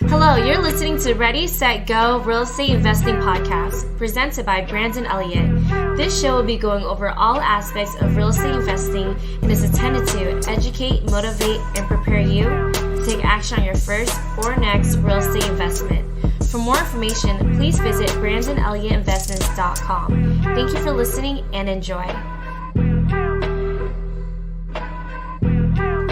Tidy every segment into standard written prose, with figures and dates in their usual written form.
Hello, you're listening to Ready, Set, Go Real Estate Investing Podcast, presented by Brandon Elliott. This show will be going over all aspects of real estate investing and is intended to educate, motivate, and prepare you to take action on your first or next real estate investment. For more information, please visit BrandonElliottInvestments.com. Thank you for listening and enjoy.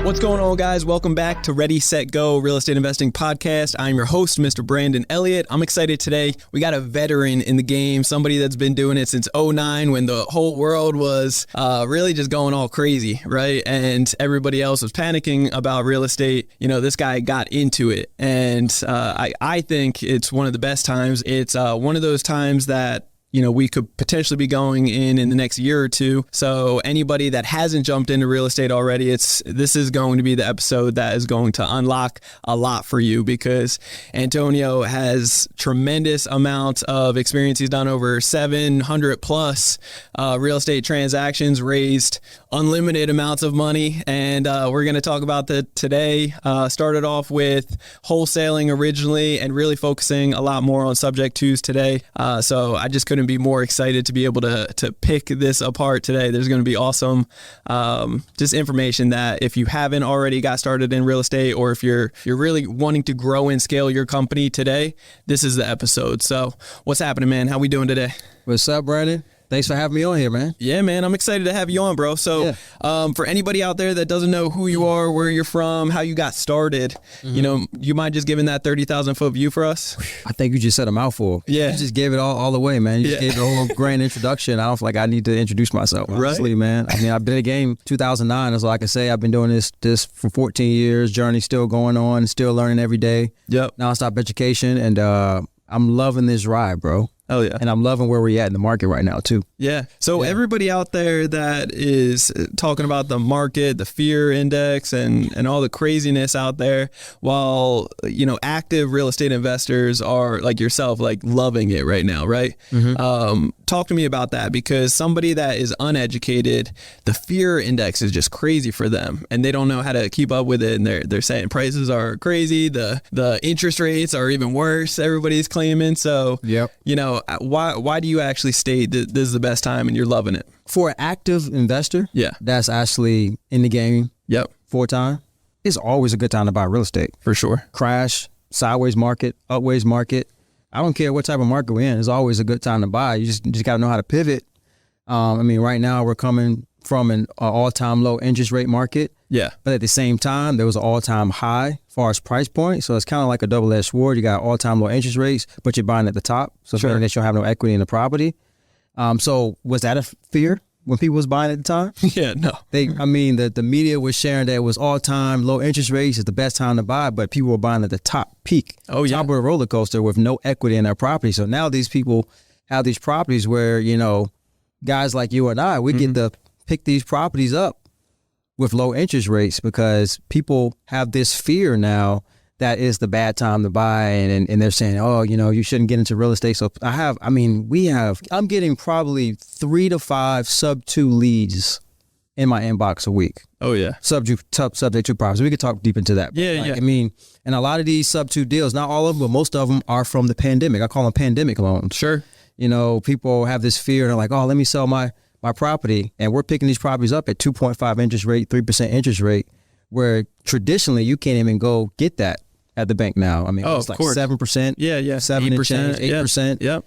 What's going on, guys? Welcome back to Ready, Set, Go Real Estate Investing Podcast. I'm your host, Mr. Brandon Elliott. I'm excited today. We got a veteran in the game, somebody that's been doing it since 2009 when the whole world was really just going all crazy, right? And everybody else was panicking about real estate. You know, this guy got into it. And I think it's one of the best times. It's one of those times that we could potentially be going in the next year or two. So anybody that hasn't jumped into real estate already, this is going to be the episode that is going to unlock a lot for you, because Antonio has tremendous amounts of experience. He's done over 700 plus real estate transactions, raised unlimited amounts of money. And we're going to talk about that today. Started off with wholesaling originally and really focusing a lot more on subject twos today. So I just couldn't be more excited to be able to pick this apart today. There's going to be awesome just information that if you haven't already got started in real estate, or if you're really wanting to grow and scale your company today, this is the episode. So what's happening, man? How we doing today? What's up, Brandon? Thanks for having me on here, man. Yeah, man. I'm excited to have you on, bro. So for anybody out there that doesn't know who you are, where you're from, how you got started, you mind just giving that 30,000 foot view for us? I think you just said a mouthful. Yeah. You just gave it all the way, man. You just gave the whole grand introduction. I don't feel like I need to introduce myself, honestly, man. I mean, I've been in the game 2009. That's all I can say. I've been doing this for 14 years. Journey still going on, still learning every day. Yep. Nonstop education. And I'm loving this ride, bro. Oh, yeah. And I'm loving where we're at in the market right now, too. Yeah. So everybody out there that is talking about the market, the fear index, and all the craziness out there, while, active real estate investors are like yourself, like loving it right now, right? Mm-hmm. Talk to me about that, because somebody that is uneducated, the fear index is just crazy for them, and they don't know how to keep up with it. And they're saying prices are crazy. The interest rates are even worse. Everybody's claiming. So, why do you actually state that this is the best time and you're loving it? For an active investor, that's actually in the game full time, it's always a good time to buy real estate. For sure. Crash, sideways market, upways market. I don't care what type of market we're in. It's always a good time to buy. You just got to know how to pivot. Right now we're coming from an all-time low interest rate market. Yeah. But at the same time, there was an all-time high as far as price point. So it's kind of like a double-edged sword. You got all-time low interest rates, but you're buying at the top. So it's meaning that you don't have no equity in the property. So was that a fear when people was buying at the time? Yeah, no. The media was sharing that it was all-time low interest rates is the best time to buy, but people were buying at the top peak. Oh, yeah. Top of a roller coaster with no equity in their property. So now these people have these properties where, guys like you and I, we get to pick these properties up with low interest rates, because people have this fear now that is the bad time to buy, and they're saying, you shouldn't get into real estate. So I'm getting probably 3 to 5 sub 2 leads in my inbox a week. Oh yeah. Subject to properties. We could talk deep into that. Yeah. And a lot of these sub 2 deals, not all of them, but most of them are from the pandemic. I call them pandemic loans. Sure. People have this fear. They're like, let me sell my property, and we're picking these properties up at 2.5 interest rate, 3% interest rate, where traditionally you can't even go get that at the bank now. It's like 7%. Yeah. 7 and change, 8%. Yep.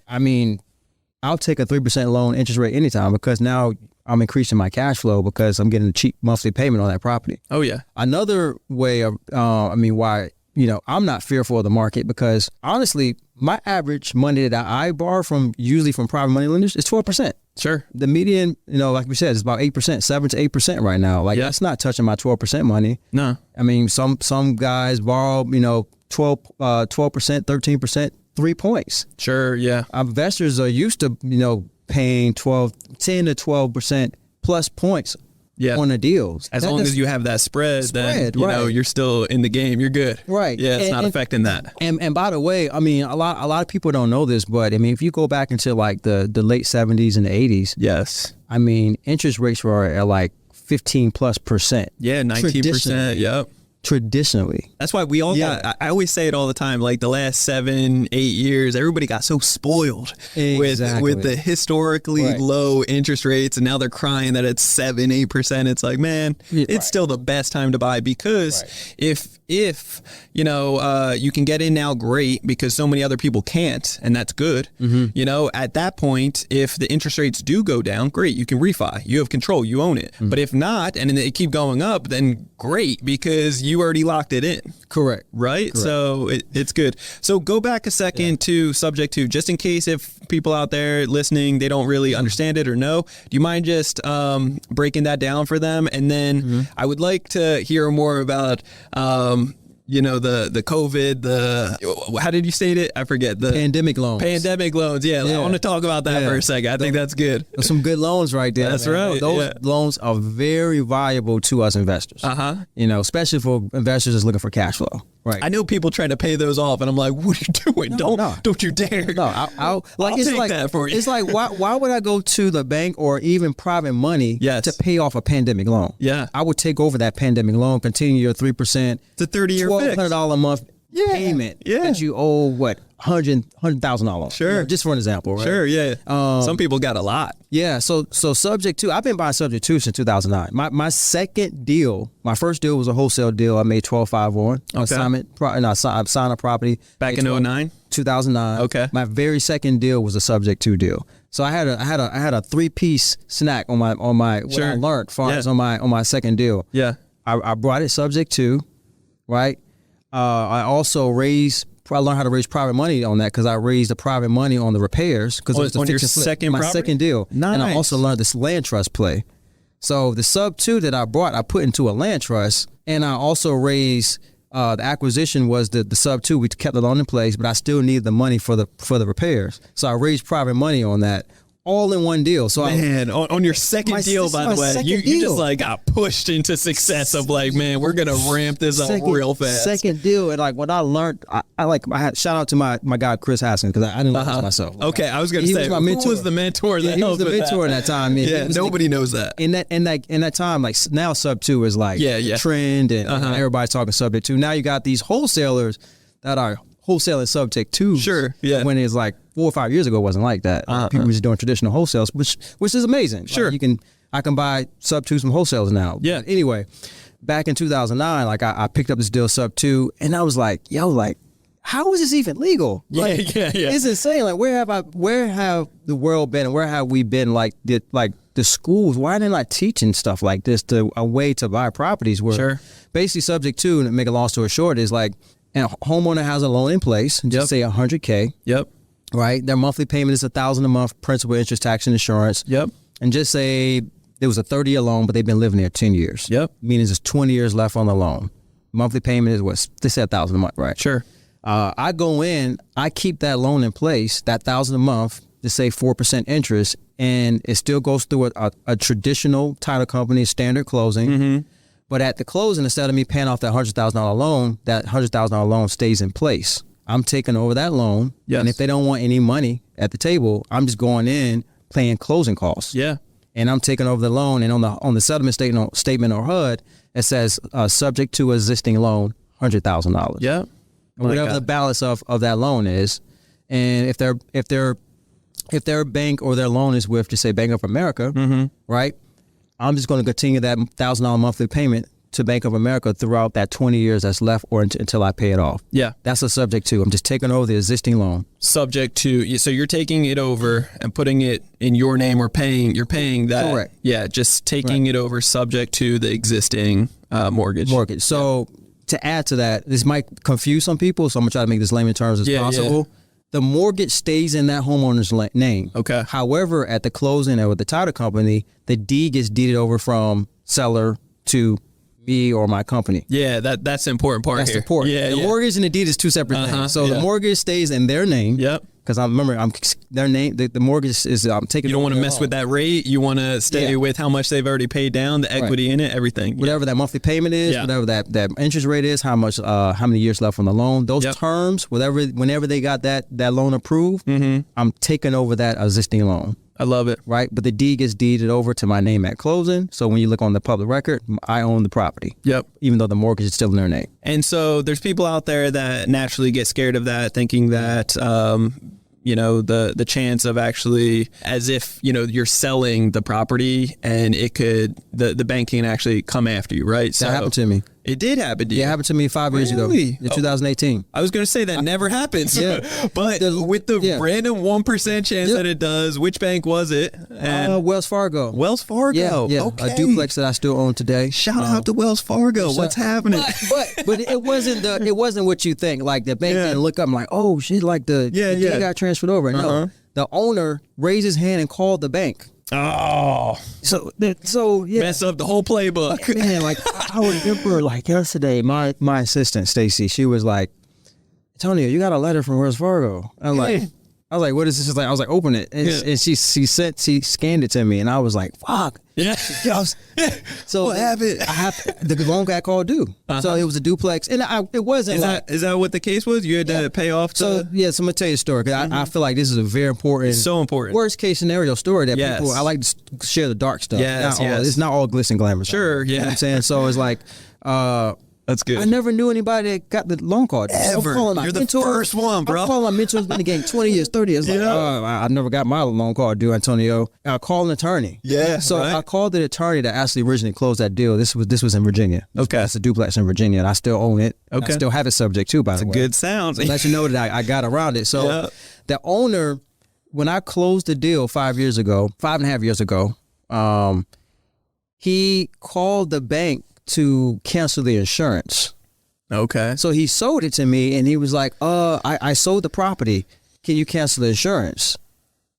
I'll take a 3% loan interest rate anytime, because now I'm increasing my cash flow because I'm getting a cheap monthly payment on that property. Oh yeah. Another way of, why, I'm not fearful of the market, because honestly, my average money that I borrow usually from private money lenders is 12%. Sure. The median, like we said, is about 8%, 7 to 8% right now. That's not touching my 12% money. No. Some guys borrow, 12%, 13%, 3 points. Sure. Yeah. Investors are used to, paying 10 to 12% plus points on the deals. As long as you have that spread, then you're still in the game. You're good. Right. Yeah, it's not affecting that. And by the way, a lot of people don't know this, but if you go back into like the late 70s and the 80s, yes, interest rates were at like 15+%. Yeah, 19%. Yep. traditionally. That's why we all got, I always say it all the time, like the last 7-8 years, everybody got so spoiled with the historically low interest rates, and now they're crying that it's 7-8%. It's like, man, it's still the best time to buy, because if you know, you can get in now, great, because so many other people can't, and that's good. You know, at that point, if the interest rates do go down, great, you can refi, you have control, you own it. But if not, and they keep going up, then great, because you already locked it in. Correct. Right? Correct. So it's good. So go back a second to subject to, just in case if people out there listening, they don't really understand it or know. Do you mind just breaking that down for them? And then I would like to hear more about you know, the COVID, how did you state it? I forget. The pandemic loans. Pandemic loans. Yeah. I want to talk about that for a second. I think that's good. There's some good loans right there. That's right. Those loans are very valuable to us investors. You know, especially for investors that's looking for cash flow. Right. I know people try to pay those off, and I'm like, what are you doing? Don't you dare. No, I'll take that for you. It's like, why would I go to the bank or even private money to pay off a pandemic loan? Yeah. I would take over that pandemic loan, continue your 3%. It's a 30-year fix. $1,200 a month payment that you owe, what, $100,000. Sure. You know, just for an example, right? Sure, yeah. Some people got a lot. Yeah, so subject to, I've been buying subject to since 2009. My second deal, my first deal was a wholesale deal. I made 12.5 on. I signed a property. Back in 2009? 2009. Okay. My very second deal was a subject to deal. So I had a 3-piece snack on my what I learned far as on my second deal. Yeah. I brought it subject to, right? I also I learned how to raise private money on that, because I raised the private money on the repairs, because it was on your second my property? Second deal. Nice. And I also learned this land trust play. So the sub 2 that I brought, I put into a land trust, and I also raised the acquisition was the sub 2. We kept the loan in place, but I still needed the money for the repairs. So I raised private money on that. All in one deal. So on your second deal, by the way, you just like got pushed into success of like, man, we're gonna ramp this up real fast. Second deal, and like what I learned, I had shout out to my guy Chris Haskins, because I didn't learn this myself. Okay, I was gonna say, who was the mentor? He was the mentor in that time. Yeah, nobody knows that. In that time, like now sub 2 is like trend, and everybody's talking subject to. Now you got these wholesalers that are wholesaling subject to. Sure. Yeah. When it's like 4 or 5 years ago, it wasn't like that. People were just doing traditional wholesales, which is amazing. Sure. Like I can buy sub 2 from wholesales now. Yeah. But anyway, back in 2009, like I picked up this deal sub 2, and I was like, how is this even legal? Like, it's insane. Like, where have the world been, and where have we been? Like the schools, why are they not teaching stuff like this, a way to buy properties where basically subject to, and to make a long story short, is like, and a homeowner has a loan in place, just say $100K. Yep. Right? Their monthly payment is $1,000 a month, principal, interest, tax, and insurance. Yep. And just say there was a 30-year loan, but they've been living there 10 years. Yep. Meaning there's 20 years left on the loan. Monthly payment is what? They said $1,000 a month, right? Sure. I go in, I keep that loan in place, that $1,000 a month, to say 4% interest, and it still goes through a traditional title company, standard closing. Mm-hmm. But at the closing, instead of me paying off that $100,000 loan, that $100,000 loan stays in place. I'm taking over that loan. Yes. And if they don't want any money at the table, I'm just going in paying closing costs. Yeah. And I'm taking over the loan. And on the settlement statement or HUD, it says subject to existing loan, $100,000. Yeah. Whatever the balance of that loan is. And if their bank or their loan is with, just say, Bank of America, right? I'm just going to continue that $1,000 monthly payment to Bank of America throughout that 20 years that's left, or until I pay it off. Yeah. That's a subject to. I'm just taking over the existing loan. Subject to. So you're taking it over and putting it in your name, or you're paying that. Correct. Yeah, just taking it over subject to the existing mortgage. So to add to that, this might confuse some people, so I'm going to try to make this layman terms as possible. Yeah. The mortgage stays in that homeowner's name. Okay. However, at the closing or with the title company, the deed gets deeded over from seller to me or my company. Yeah, that's the important part here. That's important. Yeah, the mortgage and the deed is two separate things. So the mortgage stays in their name. Yep. Because I'm their name. The mortgage is taking. You don't want to mess with that rate. You want to stay with how much they've already paid down, the equity in it, everything. Whatever that monthly payment is, whatever that interest rate is, how many years left on the loan, those terms, whenever they got that loan approved, I'm taking over that existing loan. I love it. Right. But the deed gets deeded over to my name at closing. So when you look on the public record, I own the property. Yep. Even though the mortgage is still in their name. And so there's people out there that naturally get scared of that, thinking that, the chance of actually, as if, you're selling the property and it could, the bank can actually come after you, right? That happened to me. It did happen to you. Yeah, it happened to me 5 years ago in 2018. I was going to say that never happens. Yeah. But with the random 1% chance that it does, which bank was it? And Wells Fargo. Wells Fargo. Yeah. Okay. A duplex that I still own today. Shout out to Wells Fargo. What's happening? But it wasn't what you think. Like the bank didn't look up and like, oh shit, like the deed got transferred over. No, the owner raised his hand and called the bank. Oh, so yeah, mess up the whhole playbook. Man, like I remember like yesterday, my assistant Stacy, she was like, Antonio, you got a letter from Wells Fargo. I was like, what is this? She's like, I was like, open it, and she scanned it to me, and I was like, fuck. Yeah. So what happened? The loan got called due. So it was a duplex, and it wasn't. Is that what the case was? You had to pay off. So I'm gonna tell you a story because I feel like this is a very important, so important, worst case scenario story that people. I like to share the dark stuff. Yes, It's not all glitz and glamour. Sure, yeah. You know what I'm saying? So it's like, that's good. I never knew anybody that got the loan card. Ever. You're the first one, bro. I'm calling my mentors been in the game 20 years, 30 years. Like, I never got my loan card due, Antonio. I called an attorney. Yeah. So I called the attorney that actually originally closed that deal. This was in Virginia. Okay. It's a duplex in Virginia, and I still own it. Okay. I still have it subject too, by the way. Good sound. Let you know that I got around it. So the owner, when I closed the deal 5.5 years ago, he called the bank to cancel the insurance. Okay. So he sold it to me, and he was like, I sold the property. Can you cancel the insurance?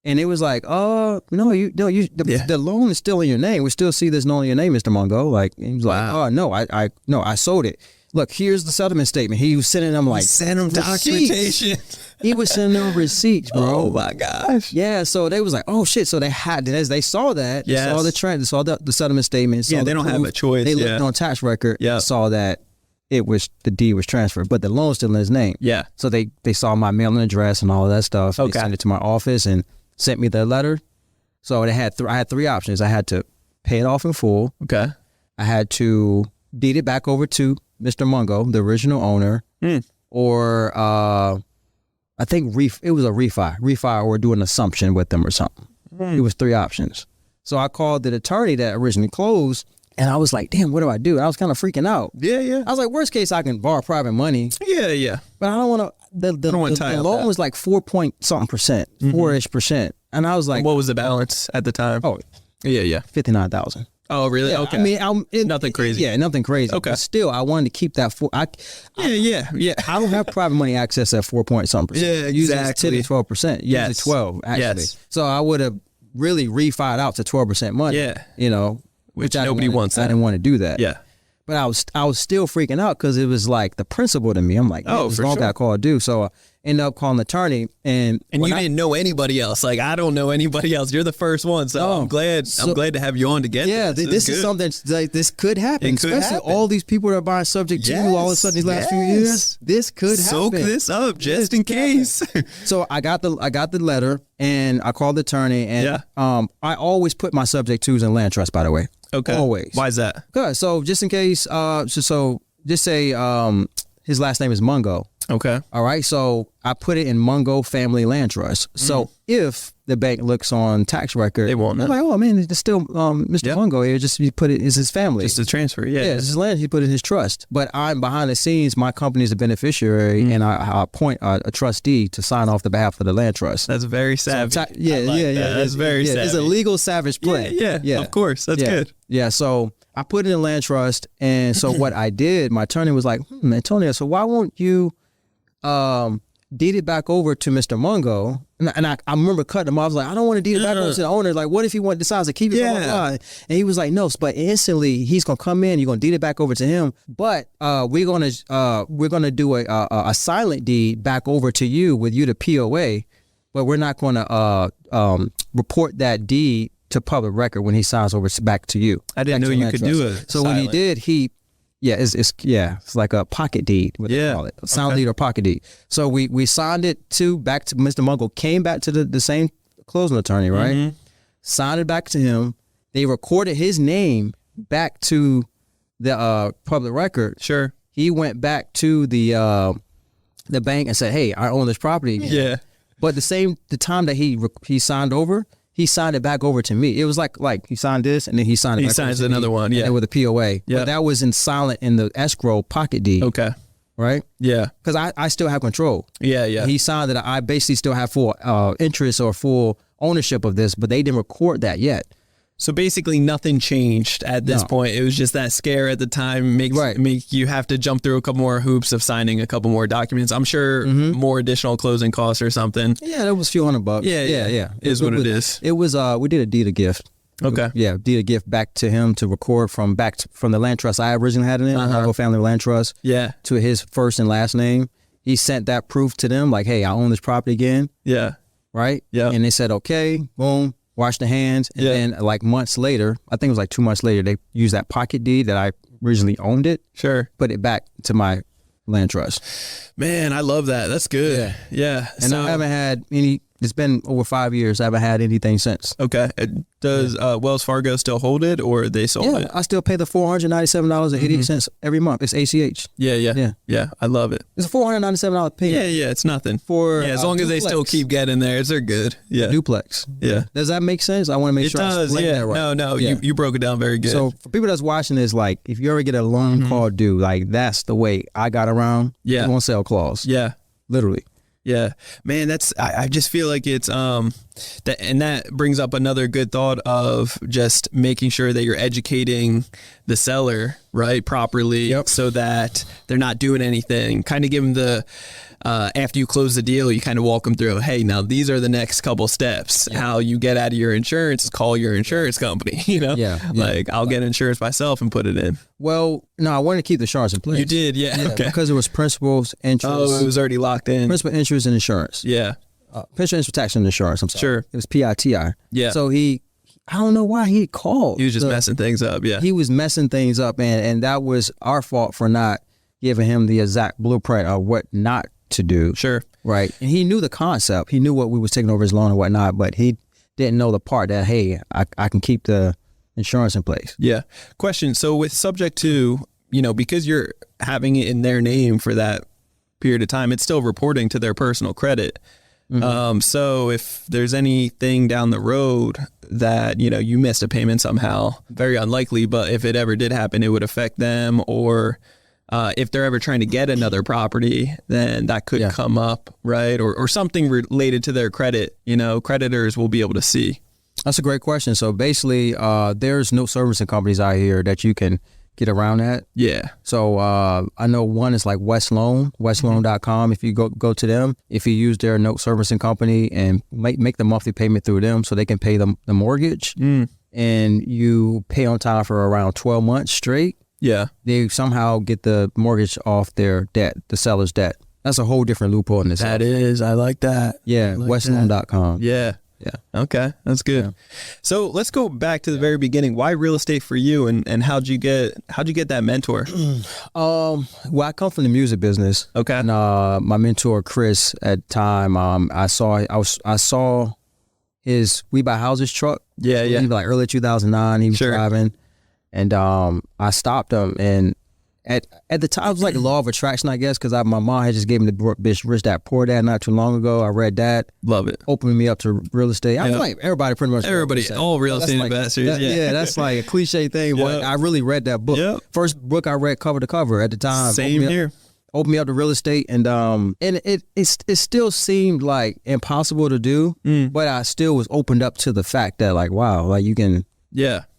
And it was like, the loan is still in your name. We still see this loan in your name, Mr. Mungo. Like, he was like, I sold it. Look, here's the settlement statement. He was sending them like send them documentation. He was sending them receipts, bro. Oh my gosh. Yeah. So they was like, oh shit. So they had, as they saw that, they saw the trend, they saw the settlement statement. Yeah, they don't have a choice. They looked on tax record, saw that the deed was transferred, but the loan's still in his name. Yeah. So they saw my mailing address and all of that stuff. Okay. They sent it to my office and sent me the letter. So I had three options. I had to pay it off in full. Okay. I had to deed it back over to Mr. Mungo, the original owner, or I think it was a refi, or do an assumption with them or something. It was three options. So I called the attorney that originally closed, and I was like, damn, what do I do? I was kind of freaking out. Yeah. I was like, worst case, I can borrow private money. Yeah. But I don't want to, the loan was like 4-point-something%, 4-ish%. And I was like. And what was the balance at the time? Oh, yeah. $59,000. Oh, really? Yeah, okay. I mean, nothing crazy. Yeah, nothing crazy. Okay. But still, I wanted to keep that. Yeah. I don't have private money access at 4-point-something%. Yeah, exactly. Usually 10 to 12%. Usually 12, actually. Yes. So I would have really refied out to 12% money. Yeah. You know, which nobody wants. I didn't want to do that. Yeah. But I was still freaking out because it was like the principal to me. I'm like, this loan got called due. So I ended up calling the attorney, and you didn't know anybody else. Like, I don't know anybody else. You're the first one, so I'm glad to have you on to get this. Yeah, this is something like this could happen. It could especially happen. All these people that are buying subject to all of a sudden these last few years. This could soak happen. this up just in case. So I got the letter, and I called the attorney, and I always put my subject twos in land trust, by the way. Okay. Always. Why is that? Good. So just in case, so just say his last name is Mungo. Okay. All right. So I put it in Mungo Family Land Trust. So if the bank looks on tax record, they won't know. Like, oh man, it's still Mr. Mungo here. Just you put it is his family. Just a transfer. Yeah. It's his land. He put it in his trust. But I'm behind the scenes. My company is a beneficiary, and I appoint a trustee to sign off the behalf of the land trust. That's very savage. So yeah. That's very savage. It's a legal savage play. Yeah. Of course. That's good. Yeah. So I put it in land trust, and so what I did, my attorney was like, Antonio, so why won't you deed it back over to Mr. Mungo? And I remember cutting him off. I was like, I don't want to deed it back over to the owner. Like, what if he decides to keep it? Blah, blah, blah. And he was like, no, but instantly he's gonna come in. You're gonna deed it back over to him. But we're gonna do a silent deed back over to you with you to POA. But we're not gonna report that deed to public record when he signs over back to you. I didn't know you could do it. So when he did, it's like a pocket deed, what they call it, a sound deed or pocket deed. So we signed it back to Mr. Mungo, came back to the same closing attorney, right? signed it back to him. They recorded his name back to the public record. Sure. He went back to the bank and said, "Hey, I own this property." Yeah. But the time that he signed over, he signed it back over to me. It was like he signed this and then he signed it. He back signs over to another me, one. Yeah. and with a POA. Yeah. But that was in silent in the escrow pocket deed. Okay. Right. Yeah. Because I still have control. Yeah. Yeah. He signed that I basically still have full interest or full ownership of this, but they didn't record that yet. So basically nothing changed at this point. It was just that scare at the time make you have to jump through a couple more hoops of signing a couple more documents. I'm sure more additional closing costs or something. Yeah, that was a few $100. Yeah. Is what it is. It was we did a deed of gift. Okay. Yeah, deed of gift back to him to record from the land trust I originally had in it, my whole family land trust. Yeah. To his first and last name. He sent that proof to them like, "Hey, I own this property again." Yeah. Right? Yeah. And they said, "Okay, boom. Wash the hands." And then like months later, I think it was like 2 months later, they used that pocket deed that I originally owned it. Sure. Put it back to my land trust. Man, I love that. That's good. Yeah. And I haven't had any, it's been over 5 years. I haven't had anything since. Okay. Does Wells Fargo still hold it or they sold it? I still pay the $497.88 every month. It's ACH. Yeah. I love it. It's a $497 payment. Yeah. It's nothing. For as long as they still keep getting theirs, they're good. Yeah. Duplex. Yeah. Does that make sense? I want to make sure. It does. That right. No. Yeah. You broke it down very good. So for people that's watching this, like if you ever get a loan call due, like that's the way I got around. Yeah. You won't sell clause. Yeah. Literally. Yeah, man, I just feel like it's that brings up another good thought of just making sure that you're educating the seller right properly, so that they're not doing anything. Kind of give them the after you close the deal, you kind of walk them through. Hey, now these are the next couple steps. Yeah. How you get out of your insurance is call your insurance company. Like I'll get insurance myself and put it in. Well, no, I wanted to keep the insurance in place. You did, yeah. Okay. Because it was principals, interest. Oh, it was already locked in. Principal, interest, and insurance. Yeah. Principal, interest, tax, and insurance. I'm sorry. Sure. It was PITI. Yeah. So I don't know why he called. He was just messing things up. Yeah. He was messing things up, and that was our fault for not giving him the exact blueprint of what not to do. Sure. Right. And he knew the concept. He knew what we was taking over his loan and whatnot, but he didn't know the part that, hey, I can keep the insurance in place. Yeah. Question. So with subject to, because you're having it in their name for that period of time, it's still reporting to their personal credit. Mm-hmm. So if there's anything down the road that, you missed a payment somehow, very unlikely, but if it ever did happen, it would affect them, or if they're ever trying to get another property, then that could come up, right? Or something related to their credit, creditors will be able to see. That's a great question. So basically, there's no servicing companies out here that you can get around that. Yeah. So I know one is like West Loan, westloan.com. If you go to them, if you use their note servicing company and make the monthly payment through them so they can pay the mortgage, and you pay on time for around 12 months straight, they somehow get the mortgage off their debt, the seller's debt. That's a whole different loophole in this. That is, I like that. Yeah, like westloan.com. Yeah. Okay, that's good. Yeah. So let's go back to the very beginning. Why real estate for you, and how'd you get that mentor? Well, I come from the music business. Okay. And my mentor Chris at the time, I saw his We Buy Houses truck. Yeah. He was like early 2009. He was driving. And I stopped him, and at the time it was like the law of attraction, I guess, because my mom had just gave me the bitch Rich Dad Poor Dad not too long ago. I read that. Love it. Opening me up to real estate. I feel like everybody pretty much. All real estate investors. That's like a cliche thing, but I really read that book. Yep. First book I read cover to cover at the time. Same here. Opened me up to real estate, and it still seemed like impossible to do, but I still was opened up to the fact that like, wow, like you can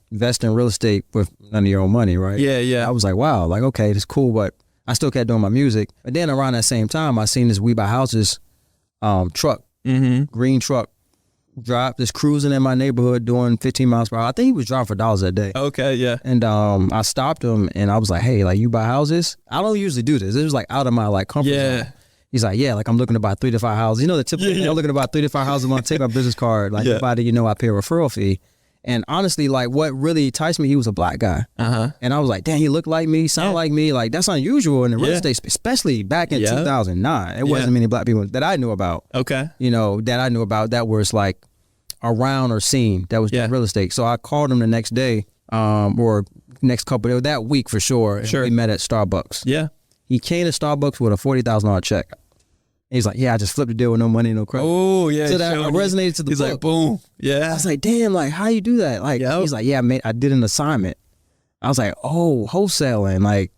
invest in real estate with none of your own money, right? Yeah. I was like, wow, like, okay, that's cool, but I still kept doing my music. But then around that same time, I seen this We Buy Houses truck, green truck, just cruising in my neighborhood doing 15 miles per hour. I think he was driving for $1 a day. Okay, yeah. And I stopped him, and I was like, hey, like, you buy houses? I don't usually do this. It was like out of my like comfort zone. He's like, yeah, like I'm looking to buy 3 to 5 houses. The typical thing, I'm looking to buy 3 to 5 houses. I'm going to take my business card. Like, everybody, I pay a referral fee. And honestly, like what really enticed me, he was a black guy. And I was like, damn, he looked like me, sounded like me. Like that's unusual in the real estate, especially back in 2009. It wasn't many black people that I knew about. Okay. That I knew about that was like around or seen that was doing real estate. So I called him the next day, or next couple that week for sure. And we met at Starbucks. Yeah. He came to Starbucks with a $40,000 check. He's like, yeah, I just flipped the deal with no money, no credit. Oh, yeah. So that resonated to the book. He's like, boom. Yeah. I was like, damn, like, how you do that? Like, he's like, yeah, I did an assignment. I was like, oh, wholesaling. Like,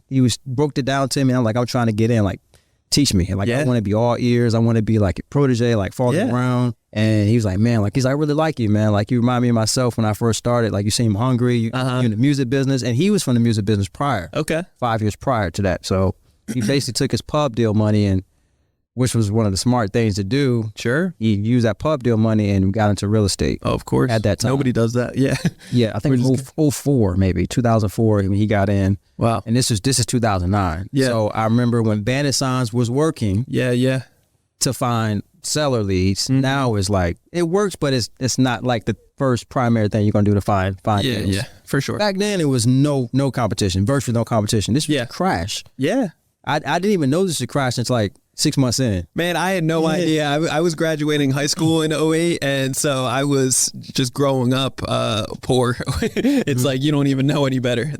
broke it down to me. I'm like, I'm trying to get in. Like, teach me. Like, I want to be all ears. I want to be like a protege, like following around. And he was like, man, like, I really like you, man. Like, you remind me of myself when I first started. Like, you seem hungry. You're in the music business. And he was from the music business prior. Okay. 5 years prior to that. So he basically took his pub deal money, and which was one of the smart things to do. Sure. He used that pub deal money and got into real estate. Oh, of course. At that time. Nobody does that. Yeah. Yeah, I think 04, maybe 2004 when he got in. Wow. And this is 2009. Yeah. So I remember when Bandit Signs was working. Yeah. To find seller leads. Now it's like it works, but it's not like the first primary thing you're gonna do to find deals. Yeah, for sure. Back then it was no competition, virtually no competition. This was a crash. Yeah. I didn't even know this would crash until like 6 months in. Man, I had no idea. I was graduating high school in 08, and so I was just growing up poor. It's like you don't even know any better.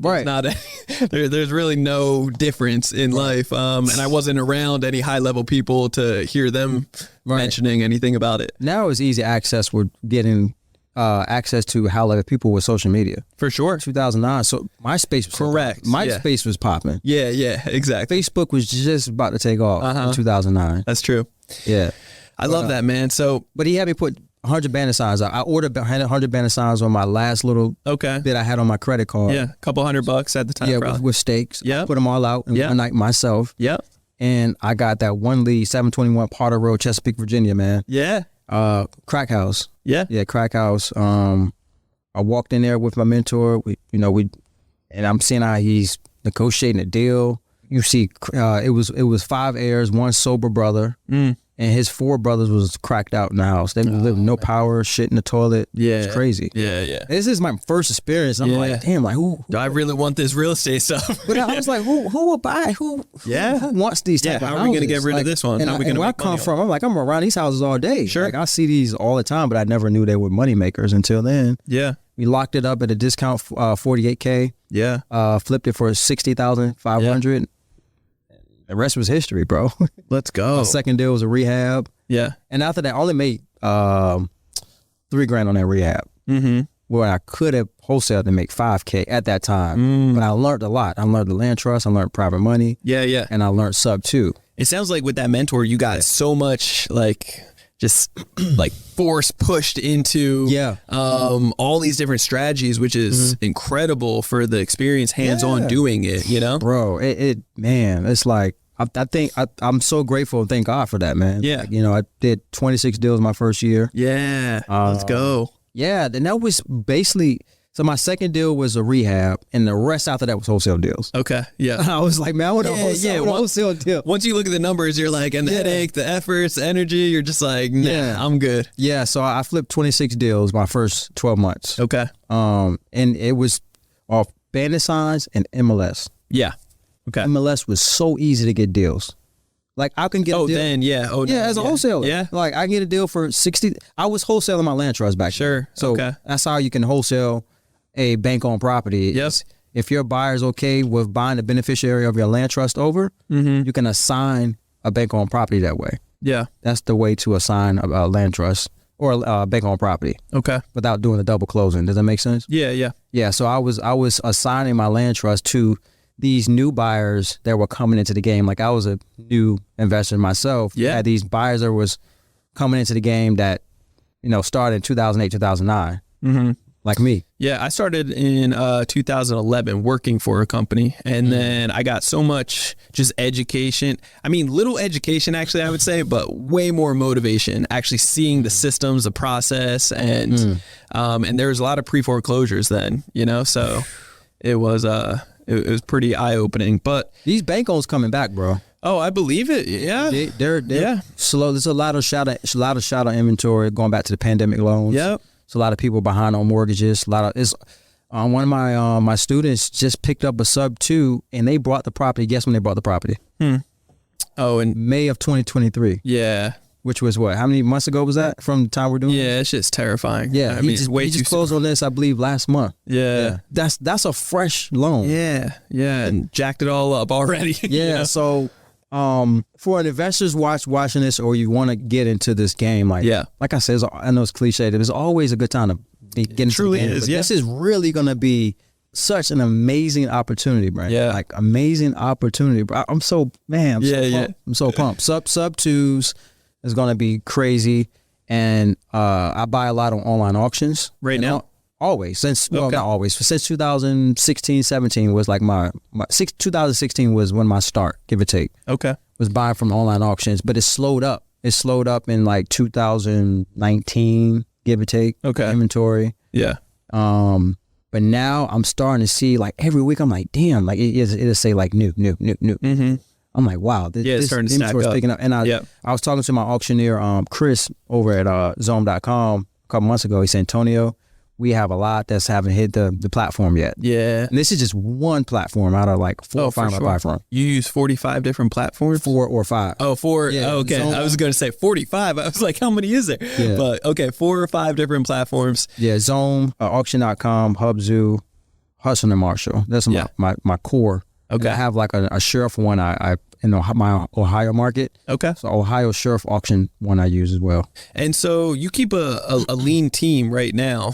There's really no difference in life. And I wasn't around any high-level people to hear them mentioning anything about it. Now it's easy access. We're getting access to high-level people with social media. For sure. 2009. So MySpace was correct. MySpace was popping. Yeah, exactly. Facebook was just about to take off in 2009. That's true. Yeah. I love that, man. So, but he had me put 100 Bandit Signs out. I ordered 100 Bandit Signs on my last little bit I had on my credit card. Yeah, a couple $100 at the time. Yeah, with stakes. Yeah. Put them all out in one night myself. Yeah. And I got that one lead, 721 Potter Road, Chesapeake, Virginia, man. Yeah. Crack house. Yeah, crack house. I walked in there with my mentor. And I'm seeing how he's negotiating a deal. You see, it was 5 heirs, one sober brother, and his 4 brothers was cracked out in the house. They lived with no power, shit in the toilet. Yeah, it's crazy. Yeah. This is my first experience. I'm like, damn, like who? I really want this real estate stuff. But I was like, who will buy? Who wants these type of houses? How are we gonna get rid of this one? And, how are we gonna where I come from, I'm like, I'm around these houses all day. Sure. Like I see these all the time, but I never knew they were money makers until then. Yeah. We locked it up at a discount, $48K. Yeah. Flipped it for $60,500. The rest was history, bro. Let's go. My second deal was a rehab. Yeah. And after that, I only made $3,000 on that rehab. Mm-hmm. Where I could have wholesaled to make $5K at that time. But I learned a lot. I learned the land trust. I learned private money. Yeah. And I learned sub too. It sounds like with that mentor, you got so much just force pushed into all these different strategies, which is incredible for the experience hands-on doing it, Bro, it's like, I think I'm so grateful and thank God for that, man. Yeah. Like, I did 26 deals my first year. Yeah. Let's go. Yeah. Then that was basically, so my second deal was a rehab and the rest after that was wholesale deals. Okay. Yeah. I was like, man, I want a wholesale deal. Once you look at the numbers, you're like, and the headache, the efforts, the energy, you're just like, nah, I'm good. Yeah. So I flipped 26 deals my first 12 months. Okay. And it was off Bandit Signs and MLS. Yeah. Okay. MLS was so easy to get deals. Like I can get a deal. As a wholesaler. Yeah. Like I can get a deal for 60. I was wholesaling my land trust back then. So that's how you can wholesale a bank-owned property. Yes. If your buyer's okay with buying the beneficiary of your land trust over, you can assign a bank-owned property that way. Yeah. That's the way to assign a land trust or a bank-owned property. Okay. Without doing the double closing. Does that make sense? Yeah. Yeah. So I was assigning my land trust to these new buyers that were coming into the game. Like I was a new investor myself. Yeah. I had these buyers that was coming into the game that, started in 2008, 2009. Mm-hmm. Like me. Yeah, I started in 2011 working for a company, and then I got so much just education. I mean, little education, actually, I would say, but way more motivation, actually seeing the systems, the process, and there was a lot of pre-foreclosures then, so it was pretty eye-opening. But these bank loans coming back, bro. Oh, I believe it. Yeah, they're slow. There's a lot of shadow inventory going back to the pandemic loans. Yep. So a lot of people behind on mortgages. One of my students just picked up a sub 2 and they bought the property. Guess when they bought the property? Oh, in May of 2023. Yeah. which was what? How many months ago was that from the time we're doing this? Yeah, it's just terrifying. Yeah, I mean, he just closed on this, I believe, last month. Yeah. That's a fresh loan. Yeah, and jacked it all up already. Yeah, so for an investors watching this, or you want to get into this game, like I said, I know it's cliche, there's always a good time to get into truly the game. Is, yeah. This is really going to be such an amazing opportunity, Brandon. Yeah. Like amazing opportunity, bro. I'm so pumped. I'm so pumped. Sub twos is going to be crazy. And I buy a lot on online auctions right now. Always not always, since 2016, 17 was like my 2016 was when my start, give or take. Okay. Was buying from online auctions, but it slowed up. It slowed up in like 2019, give or take. Okay. Inventory. Yeah. But now I'm starting to see, like, every week I'm like, damn, like it'll say like new. Mm-hmm. I'm like, wow, this inventory is picking up. And I was talking to my auctioneer, Chris, over at Zome.com a couple months ago. He said, Antonio, we have a lot that's haven't hit the platform yet. Yeah. And this is just one platform out of like 4 or 5 platforms. You use 45 different platforms? 4 or 5. Oh, 4. Yeah, okay. Zone. I was going to say 45. I was like, how many is there? Yeah. But okay, 4 or 5 different platforms. Yeah, Zone, auction.com, Hubzu, Hudson and Marshall. That's my core. Okay. And I have like a sheriff one I in my Ohio market. Okay. So Ohio sheriff auction one I use as well. And so you keep a lean team right now.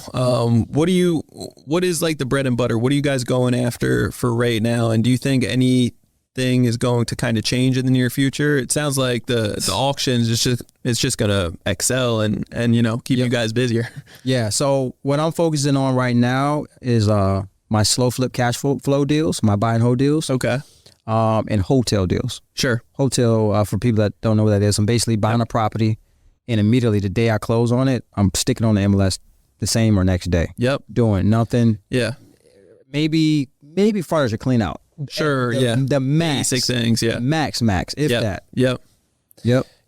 What is like the bread and butter? What are you guys going after for right now? And do you think anything is going to kind of change in the near future? It sounds like the auctions it's just going to excel and keep you guys busier. Yeah. So what I'm focusing on right now is my slow flip cash flow deals, my buy and hold deals. Okay. And hotel deals. Sure. Hotel, for people that don't know what that is, I'm basically buying a property and immediately the day I close on it, I'm sticking on the MLS the same or next day. Yep. Doing nothing. Yeah. Maybe furniture clean out. Sure. The max. Basic things. Yeah. Max, if that. Yep.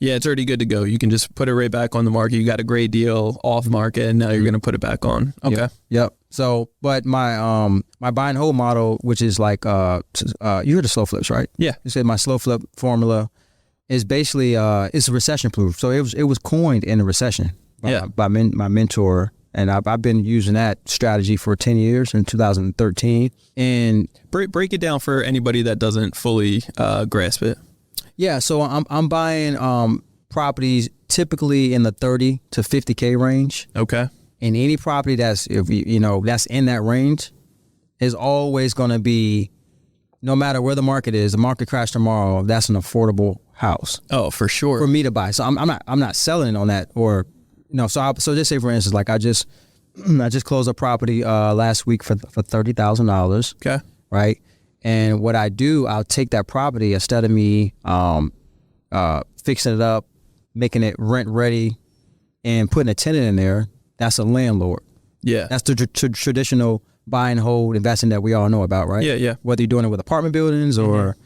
Yeah, it's already good to go. You can just put it right back on the market. You got a great deal off market, and now you're going to put it back on. Okay. Yep. So, but my buy and hold model, which is like you heard of slow flips, right? Yeah. You said my slow flip formula is basically it's recession proof. So it was coined in a recession by my mentor, and I've been using that strategy for 10 years in 2013. And break it down for anybody that doesn't fully grasp it. Yeah, so I'm buying properties typically in the 30 to 50K range. Okay. And any property that's that's in that range is always going to be, no matter where the market is, the market crash tomorrow, that's an affordable house. Oh, for sure. For me to buy. So I'm not selling on that, or so just say, for instance, like I just closed a property last week for $30,000. Okay. Right. And what I do, I'll take that property instead of me fixing it up, making it rent ready, and putting a tenant in there. That's a landlord. Yeah. That's the traditional buy and hold investing that we all know about, right? Yeah. Whether you're doing it with apartment buildings or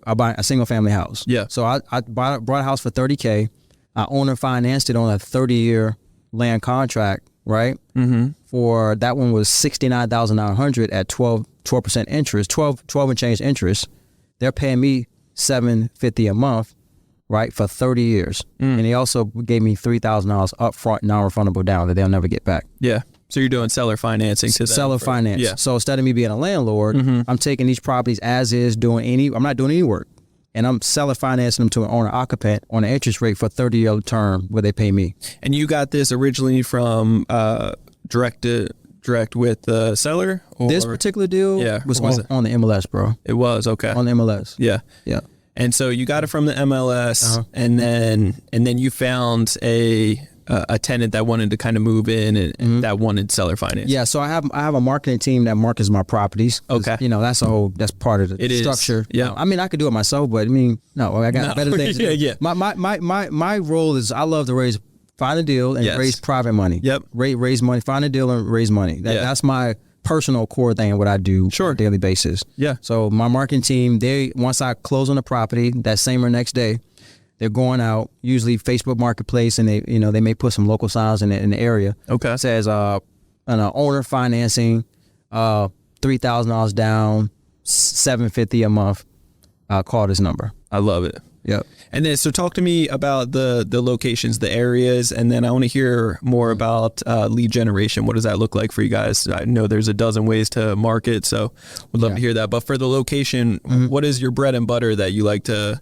I buy a single family house. Yeah. So I brought a house for $30K. I owner financed it on a 30-year land contract, right? Mm-hmm. For that one was $69,900 at 12% interest, 12 and change interest. They're paying me $750 a month, right, for 30 years. And they also gave me $3,000 up front, non-refundable down that they'll never get back. Yeah. So you're doing seller financing to them. Seller finance. Yeah. So instead of me being a landlord, I'm taking these properties as is, I'm not doing any work. And I'm seller financing them to an owner occupant on an interest rate for a 30-year term where they pay me. And you got this originally from direct with the seller? Or? This particular deal was on the MLS, bro. It was, okay. On the MLS. Yeah. Yeah. And so you got it from the MLS, and then you found a tenant that wanted to kind of move in and that wanted seller finance. Yeah, so I have a marketing team that markets my properties. Okay. That's part of the structure. Yeah. I mean, I could do it myself, but I got better things to do. Yeah. My role is, I love to find a deal and raise private money. Yep. Raise money, find a deal and raise money. That's my personal core thing, what I do on a daily basis. Yeah. So my marketing team, once I close on the property, that same or next day, they're going out, usually Facebook Marketplace, and they may put some local signs in the area. Okay. It says owner financing, $3,000 down, $750 a month. Call this number. I love it. Yep. And then, so talk to me about the locations, the areas, and then I want to hear more about lead generation. What does that look like for you guys? I know there's a dozen ways to market, so would love to hear that. But for the location, what is your bread and butter that you like to?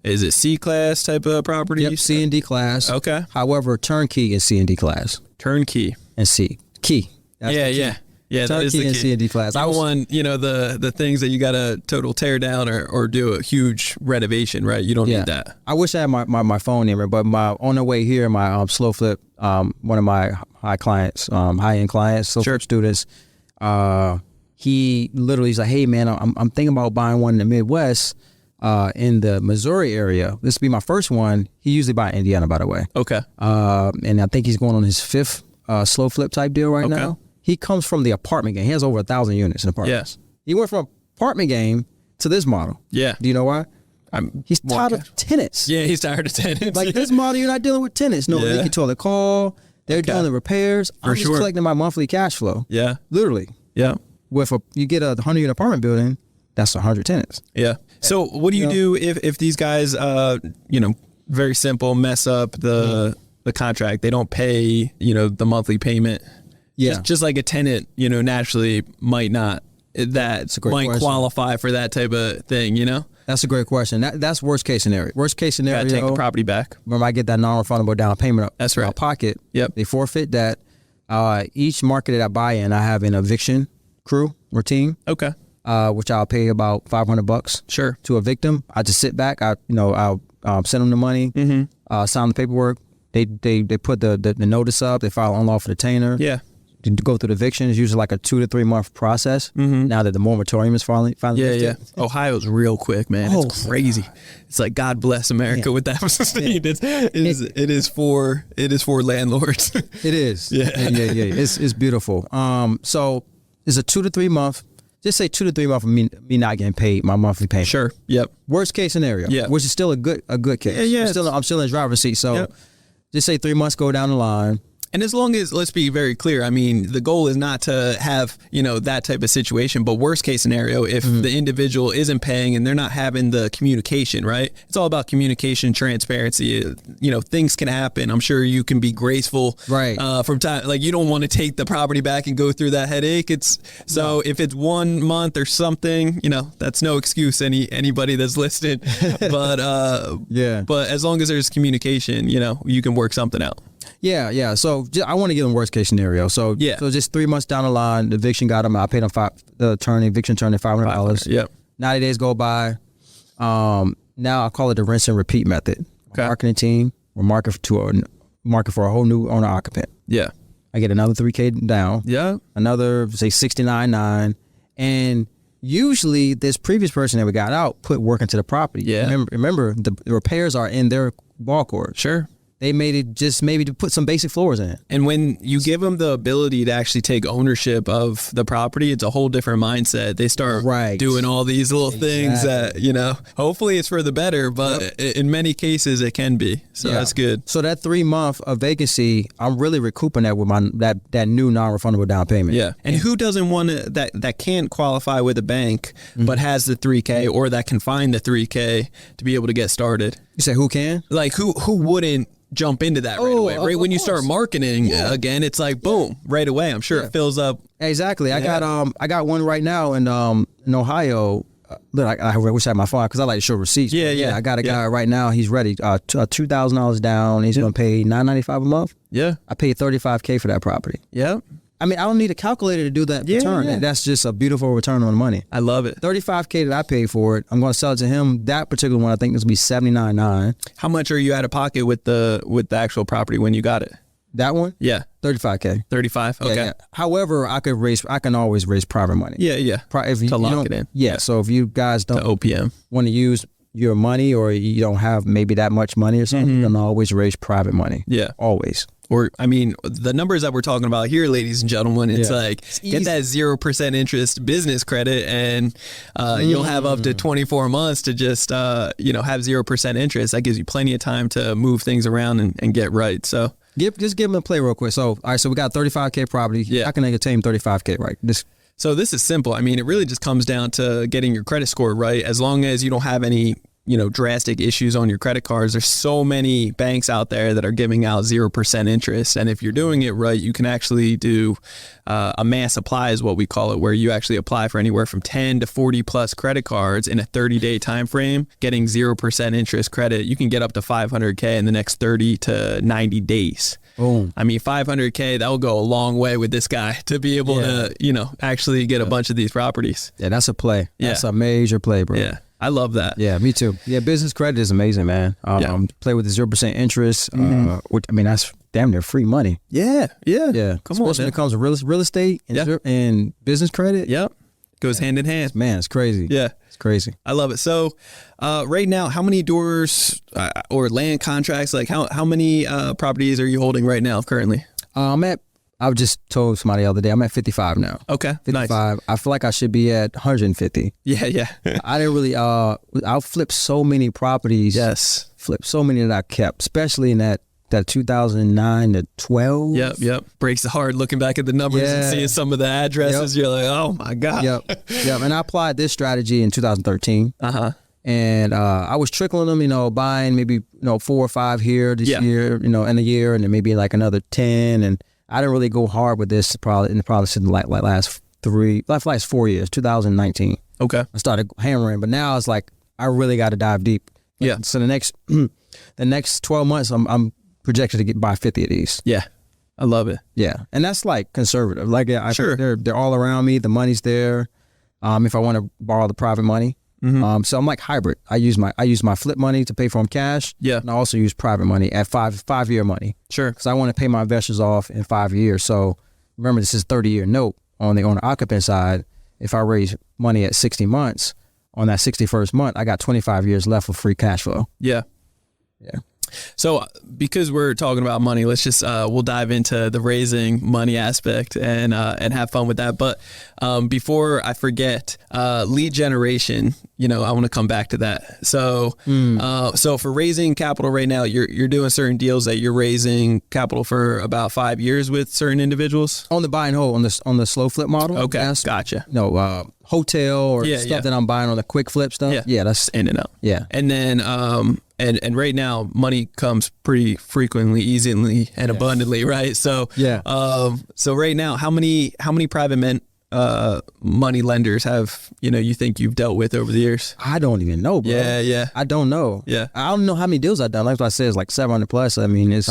Is it C class type of property? Yep, C and D class. Okay. However, turnkey is C and D class. Turnkey. And C. Key. That's the key. Yeah, that is the Turnkey and key. C and D class. I want, the things that you got to total tear down or do a huge renovation, right? You don't need that. I wish I had my phone number, but on the way here, my slow flip, one of my high end clients, slow flip students, he literally's like, hey man, I'm thinking about buying one in the Midwest, in the Missouri area. This will be my first one. He usually buy Indiana, by the way. Okay. And I think he's going on his 5th slow flip type deal right now. He comes from the apartment game. He has over 1,000 units in apartments. Yeah. He went from apartment game to this model. Yeah. Do you know why? He's tired of tenants. Yeah, he's tired of tenants. Like this model, you're not dealing with tenants. No leaky toilet call. They're doing the repairs. I'm just collecting my monthly cash flow. Yeah. Literally. Yeah. You get a 100-unit apartment building, that's 100 tenants. Yeah. So what do you do if these guys, very simple, mess up the contract? They don't pay, the monthly payment. Yeah. Just like a tenant, naturally might not. That might qualify for that type of thing, That's a great question. That's worst case scenario. Worst case scenario. Gotta take the property back. When I get that non-refundable down payment up That's in right. my pocket, Yep. They forfeit that. Each market that I buy in, I have an eviction crew or team. Okay. Which I'll pay about $500. Sure. To evict them. I just sit back. I'll send them the money. Sign the paperwork. They put the notice up. They file an unlawful detainer. Yeah. To go through the eviction is usually like a 2 to 3 month process. Now that the moratorium is finally lifted. Yeah. Ohio's real quick, man. It's crazy. It's like God bless America with that state. It is for landlords. It is. Yeah. It's beautiful. So it's a 2 to 3 month. Just say 2 to 3 months of me not getting paid my monthly payment. Sure. Yep. Worst case scenario. Yeah. Which is still a good case. Yeah. I'm still in the driver's seat. So just say 3 months go down the line. And as long as, let's be very clear, I mean, the goal is not to have, that type of situation, but worst case scenario, if the individual isn't paying and they're not having the communication, right? It's all about communication, transparency. Things can happen. I'm sure you can be graceful from time. Like, you don't want to take the property back and go through that headache. If it's 1 month or something, that's no excuse, anybody that's listed. But as long as there's communication, you can work something out. Yeah. So I want to get in worst case scenario. So just 3 months down the line, the eviction got them. I paid them eviction attorney $500. Yep. 90 days go by. Now I call it the rinse and repeat method. Okay. Marketing team, we're market for a whole new owner occupant. Yeah. I get another $3K down. Yeah. Another say $69,900, and usually this previous person that we got out put work into the property. Yeah. Remember the repairs are in their ball court. Sure. They made it just maybe to put some basic floors in. And when you give them the ability to actually take ownership of the property, it's a whole different mindset. They start doing all these little things that, hopefully it's for the better, but in many cases it can be. So that's good. So that 3 month of vacancy, I'm really recouping that with that new non-refundable down payment. Yeah. And who doesn't want to, that can't qualify with a bank, but has the 3K or that can find the 3K to be able to get started? You say who can? Like who wouldn't jump into that right away, right? When you start marketing again, it's like boom, right away. I'm sure it fills up. Exactly. I got one right now in Ohio. Look, I wish I had my phone because I like to show receipts. I got a guy right now. He's ready. $2,000 down. He's gonna pay $995 a month. Yeah. I paid $35K for that property. Yeah. I mean, I don't need a calculator to do that return. Yeah. That's just a beautiful return on money. I love it. $35K that I paid for it. I'm going to sell it to him. That particular one, I think this will be $79,900. How much are you out of pocket with the actual property when you got it? That one? Yeah. $35K. 35. Okay. Yeah. However, I can always raise private money. Yeah. To lock it in. Yeah. So if you guys don't OPM want to use your money, or you don't have maybe that much money or something, you can always raise private money. Yeah. Always. Or, I mean, the numbers that we're talking about here, ladies and gentlemen, it's it's get that 0% interest business credit and you'll have up to 24 months to just, have 0% interest. That gives you plenty of time to move things around and get right. So just give them a play real quick. So, all right, so we got 35K property. Yeah. I can attain 35K, right? So this is simple. I mean, it really just comes down to getting your credit score right. As long as you don't have any drastic issues on your credit cards, there's so many banks out there that are giving out 0% interest. And if you're doing it right, you can actually do a mass apply is what we call it, where you actually apply for anywhere from 10 to 40 plus credit cards in a 30-day time frame, getting 0% interest credit. You can get up to $500K in the next 30 to 90 days. Boom. I mean, $500K, that will go a long way with this guy to be able to, actually get a bunch of these properties. Yeah, that's a play. That's a major play, bro. Yeah. I love that. Yeah, me too. Yeah, business credit is amazing, man. Play with the 0% interest. Which, I mean, that's damn near free money. Yeah. Come on, especially when it comes to real estate and business credit. Yep. Goes hand in hand. Man, it's crazy. Yeah. It's crazy. I love it. So right now, how many doors or land contracts, like how many properties are you holding right now currently? I just told somebody the other day, I'm at 55 now. Okay. 55. Nice. I feel like I should be at 150. Yeah. I didn't really, I flipped so many properties. Yes. Flipped so many that I kept, especially in that 2009 to 12. Yep. Breaks the heart looking back at the numbers and seeing some of the addresses. You're like, oh my God. Yep. And I applied this strategy in 2013. And I was trickling them, buying maybe, 4 or 5 here this year, in a year, and then maybe like another 10. And I didn't really go hard with this probably since like last 4 years, 2019. Okay. I started hammering, but now it's like I really got to dive deep. Yeah. So the next 12 months, I'm projected to buy 50 of these. Yeah. I love it. Yeah. And that's like conservative. Like Sure. They're all around me. The money's there. If I want to borrow the private money. So I'm like hybrid. I use my flip money to pay for them cash. Yeah. And I also use private money at 5-year money. Sure. Because I want to pay my investors off in 5 years. So remember, this is 30-year note on the owner-occupant side. If I raise money at 60 months, on that 61st month, I got 25 years left of free cash flow. Yeah. So because we're talking about money, let's just we'll dive into the raising money aspect and have fun with that. But before I forget, lead generation, I want to come back to that. So so for raising capital right now, you're doing certain deals that you're raising capital for about 5 years with certain individuals On the buy and hold, on the slow flip model. Okay, gotcha. Hotel or stuff that I'm buying on the quick flip stuff. Yeah, that's in and out. Yeah. And then and right now money comes pretty frequently, easily, and abundantly, right? So so right now, how many private money lenders have you think you've dealt with over the years? I don't even know, bro. Yeah. I don't know. Yeah. I don't know how many deals I've done. Like I said, it's like 700 plus. I mean, it's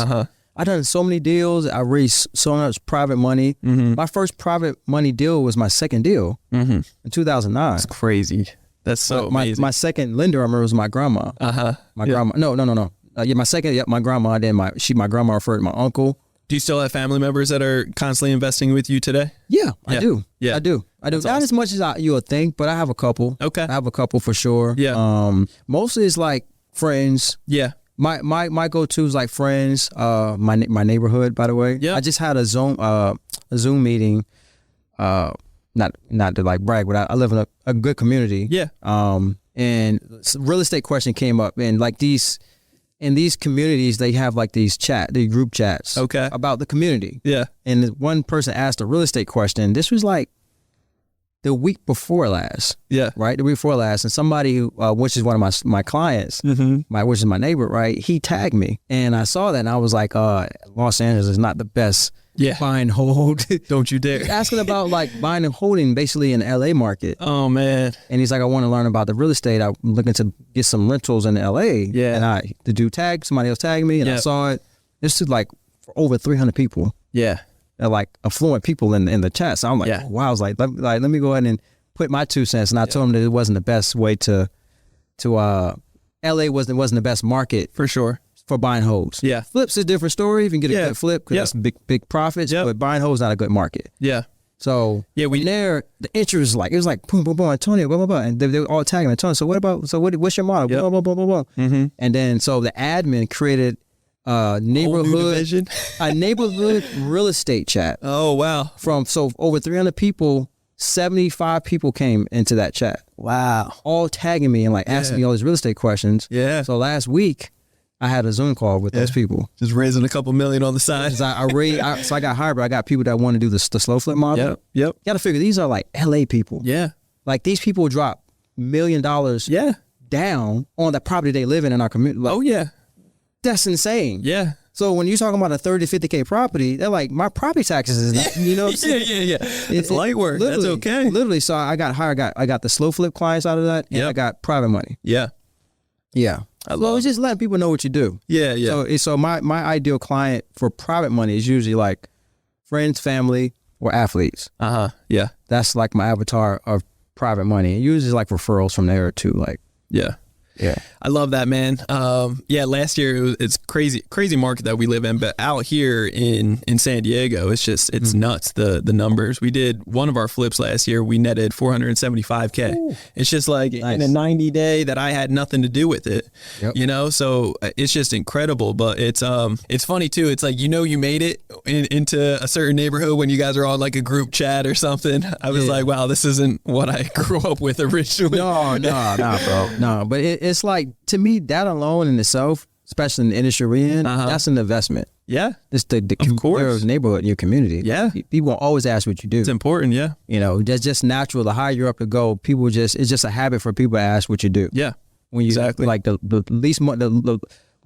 I've done so many deals. I raised so much private money. My first private money deal was my second deal in 2009. That's crazy. That's so amazing. My second lender, I remember, was my grandma. My grandma. No. My second, my grandma. Then my grandma referred to my uncle. Do you still have family members that are constantly investing with you today? Yeah, I do. Yeah. I do. Not awesome. as much as you would think, but I have a couple. Okay. I have a couple for sure. Yeah. Mostly it's like friends. Yeah. My go-to is like friends. My neighborhood, by the way. Yeah. I just had a Zoom meeting. Not to like brag, but I live in a good community. Yeah. And real estate question came up, and like in these communities, they have like these group chats. Okay. About the community. Yeah. And one person asked a real estate question. This was like the week before last. Yeah. Right. The week before last, and somebody who, which is one of my clients, which is my neighbor, right? He tagged me, and I saw that, and I was like, Los Angeles is not the best. Yeah. Buy and hold. Don't you dare. Asking about like buying and holding basically in the LA market. Oh man. And he's like, I want to learn about the real estate. I'm looking to get some rentals in LA. Yeah. And the dude somebody else tagged me, and I saw it. This is like for over 300 people. Yeah. They're like affluent people in the chat. So I'm like, oh, wow. I was like, let me go ahead and put my 2 cents. And I told him that it wasn't the best way to LA wasn't the best market for sure. For buying holds. Yeah. Flips is a different story. If you can get a good flip, because that's big profits. But buying holds not a good market. Yeah. So the interest it was like boom, boom, boom, Antonio, blah, blah, blah. And they were all tagging Antonio. So what's your model? Blah, blah, blah, blah, blah. And then so the admin created a neighborhood real estate chat. Oh wow. So over 300 people, 75 people came into that chat. Wow. All tagging me and like asking me all these real estate questions. Yeah. So last week I had a Zoom call with those people. Just raising a couple million on the side. So I got hired, but I got people that want to do the slow flip model. Yep. You got to figure these are like LA people. Yeah. Like these people drop $1 million down on the property they live in our community. Like, Oh yeah. that's insane. Yeah. So when you're talking about a 30 to 50K property, they're like, my property taxes is not, you know what I'm saying? Yeah. It's light work. That's Literally, okay. Literally. So I got hired. I got the slow flip clients out of that. And Yep. I got private money. Yeah. Yeah. So it's just letting people know what you do. Yeah. Yeah. So my ideal client for private money is usually like friends, family, or athletes. Yeah. That's like my avatar of private money. And usually like referrals from there too. Like, Yeah. yeah. I love that, man. Yeah, last year it's crazy market that we live in, but out here in San Diego, it's nuts, the numbers. We did one of our flips last year, we netted 475K. Ooh. It's just like in a 90-day that I had nothing to do with it. Yep. You know, so it's just incredible, but it's funny too. It's like, you made it into a certain neighborhood when you guys are on like a group chat or something. I was like, wow, this isn't what I grew up with originally. No, bro. No, but it's like, to me, that alone in itself, especially in the industry we're in, that's an investment. Yeah. It's the neighborhood in your community. Yeah. People will always ask what you do. It's important, yeah. You know, that's just natural. The higher you're up to go, it's just a habit for people to ask what you do. Yeah. When you, exactly. Like the least money,